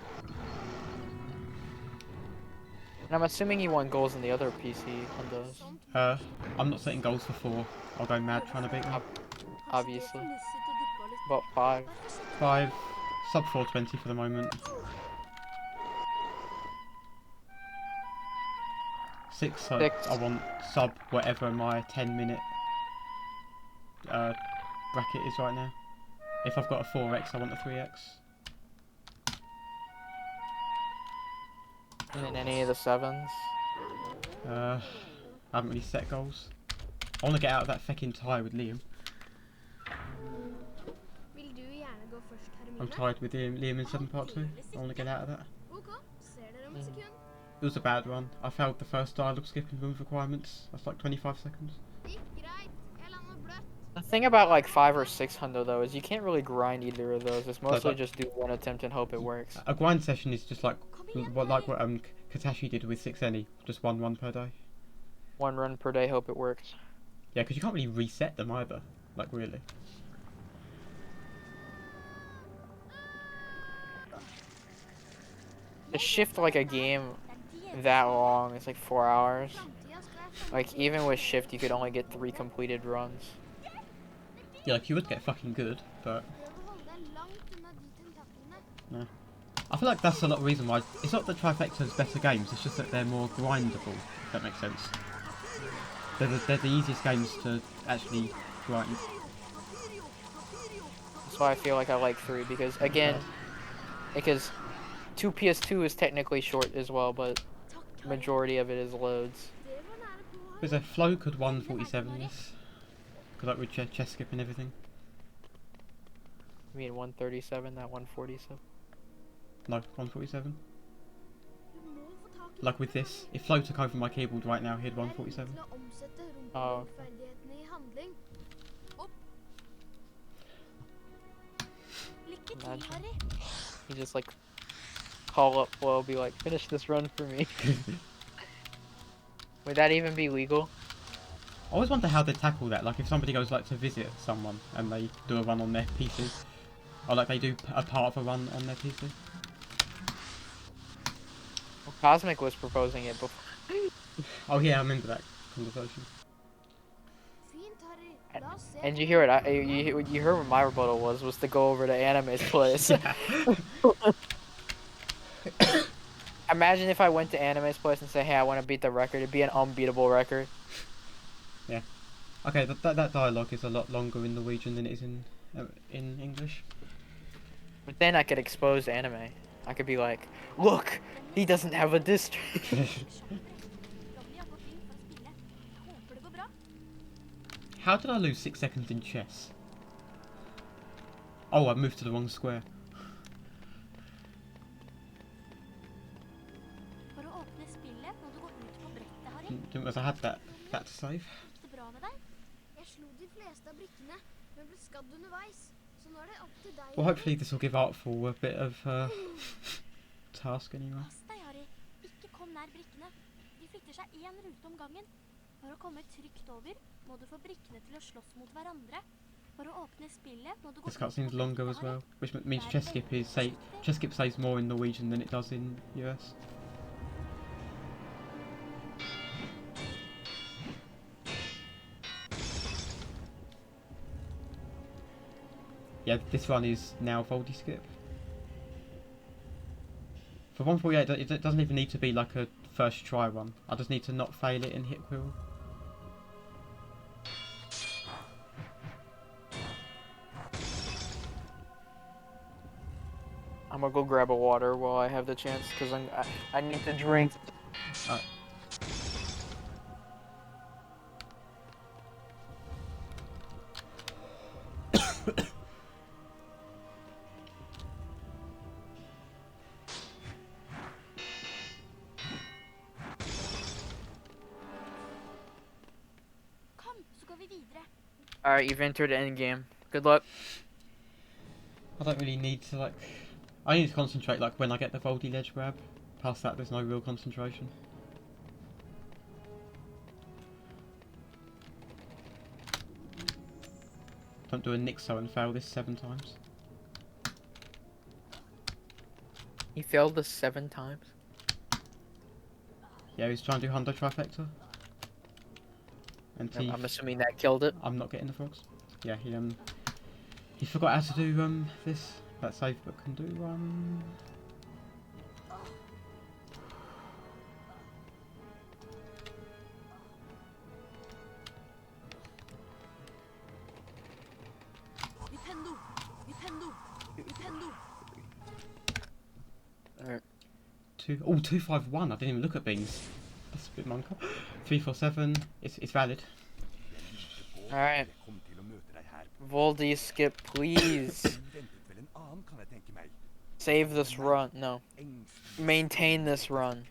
And I'm assuming you want goals in the other PC hundos. I'm not setting goals for 4. I'll go mad trying to beat them. Obviously. About 5. 5, sub 420 for the moment. 6, so 6. I want sub whatever my 10-minute bracket is right now. If I've got a 4x, I want a 3x. And then any of the 7s. I haven't really set goals. I want to get out of that fecking tie with Liam. Vil du gjerne gå først, Hermine? I'm tied with Liam in 7 part 2. I want to get out of that. Ok, ser dere om et sekund. It was a bad run. I failed the first dialogue skip in room requirements. That's like 25 seconds. Gikk greit. Jeg lander bløtt. The thing about like 5 or 6 hundo though is you can't really grind either of those. It's mostly just do one attempt and hope it works. A grind session is just like what Katashi did with 6 just 1 run per day. 1 run per day, hope it works. Yeah, because you can't really reset them either. Like, really. To shift like a game that long, it's like 4 hours. Like even with shift you could only get 3 completed runs. Yeah, like you would get fucking good, but Prøv å holde deg langt unna de tentaklene. no. I feel like that's a lot of reason why. It's not that Trifecta's better games, it's just that they're more grindable, if that makes sense. They're the easiest games to actually grind. That's why I feel like I like 3 because again, because 2 PS2 is technically short as well, but majority of it is loads. Det var nære på å ha. There's a flow could 147 this. Because like with chess skip and everything. I mean 137, not 147. No, 147. Du må få tak i Like with this, if Flo took over my keyboard right now, he'd 147. til å omsette Oh. romferdighetene i handling. Opp. Lykke til, Imagine. Harry. You just like call up Flo, be like, finish this run for me. Would that even be legal? I always wonder how they tackle that. Like if somebody goes like to visit someone and they do a run on their PC, or like they do a part of a run on their PC. Well, Cosmic was proposing it before. Oh yeah, I remember that conversation. Fint, Harry. La oss se. And you hear it? You heard what my rebuttal was to go over to Anime's place. Imagine if I went to Anime's place and said, "Hey, I want to beat the record." It'd be an unbeatable record. Yeah. Okay, that dialogue is a lot longer in Norwegian than it is in English. But then I could expose Anime. I could be like, "Look, he doesn't have a district." Ronny har gått inn for å spille. Jeg håper det går bra. How did I lose 6 seconds in chess? Oh, I moved to the wrong square. For å åpne spillet må du gå ut på brettet, Harry. Didn't realise I had that to save. Gikk det bra med deg? Jeg slo de fleste av brikkene, men ble skadd underveis. Så nå er det opp til deg. Well, hopefully this will give Artful a bit of task anyway. Pass deg, Harry. Ikke kom nær brikkene. De flytter seg én rute om gangen. For å komme trygt over, må du få brikkene til å slåss mot hverandre. For å åpne spillet må du gå This ut på cutscene's longer brettet, as well, Harry. which means chess skip saves more in Norwegian than it does in US. Yeah, this run is now Voldy skip. For 148, it doesn't even need to be like a first try run. I just need to not fail it and hit Quirrell. I'm gonna go grab a water while I have the chance, because I need to drink. Kom, så går vi videre. Alright, you've entered the end game. Good luck. I don't really need to like... I need to concentrate like when I get the Voldy ledge grab. Past that there's no real concentration. Don't do a Nixo and fail this 7 times. He failed this 7 times. Yeah, he's trying to do Hundo Trifecta. And I'm assuming that killed it. I'm not getting the frogs. Yeah, he forgot how to do this. That save book can do Nintendo, Nintendo, Nintendo. Alright. 251. I didn't even look at beans. That's a bit monka. 347. It's valid. Alright. Voldy skip, please. Save this run. No. Maintain this run.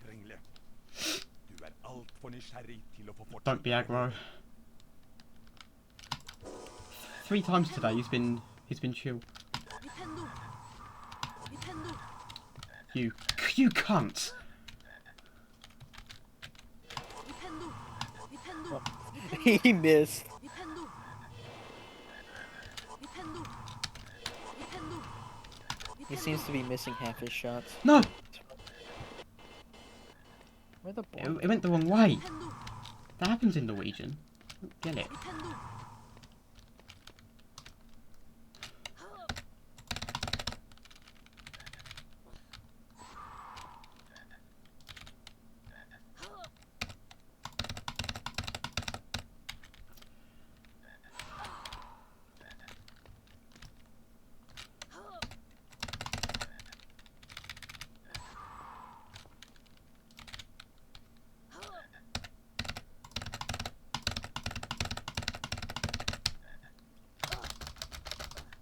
Don't be aggro. 3 times today he's been chill. Nintendo, Nintendo. You cunt. Nintendo, Nintendo. He missed. Nintendo. Nintendo. Nintendo. He seems to be missing half his shots. No! Where the It, ball? it went the wrong way. Nintendo. That happens in Norwegian. Get it. Nintendo.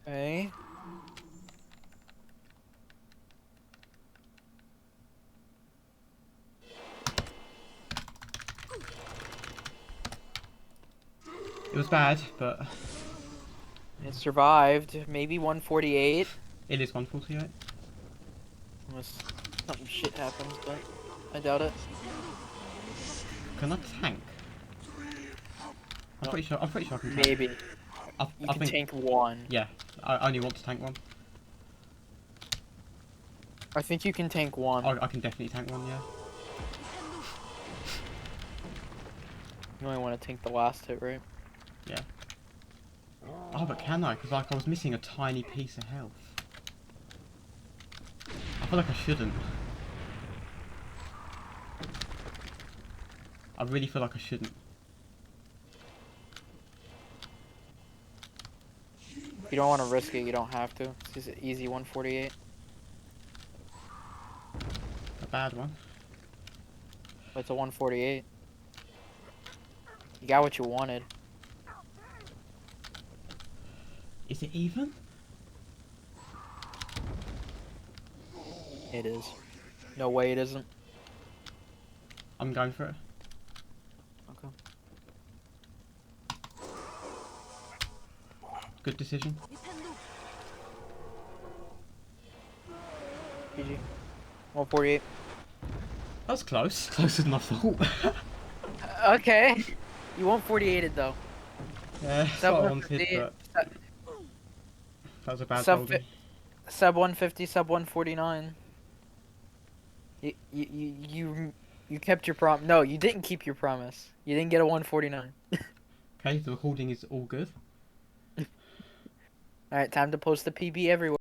Okay. It was bad, but It survived. Maybe 148. it is 148. Unless something shit happens, but I doubt it. Can I tank? I'm pretty sure I can tank. Maybe. I You can think, tank 1. yeah, I only want to tank 1. I think you can tank 1. I can definitely tank 1, yeah. You only want to tank the last hit, right? Yeah. Oh, but can I? Because like I was missing a tiny piece of health. I feel like I shouldn't. I really feel like I shouldn't. If you don't want to risk it, you don't have to. It's just an easy 148. A bad one. But it's a 148. You got what you wanted. Is it even? It is. No way it isn't. I'm going for it. Okay. Good decision. GG. 148. That was close. Closer than I thought. Okay. You 148'd though. Yeah, that's Sub what I 150. wanted, but that was a bad Sub holding. Sub 150, sub 149. You kept your prom. No, you didn't keep your promise. You didn't get a 149. Okay, the recording is all good. All right, time to post the PB everywhere.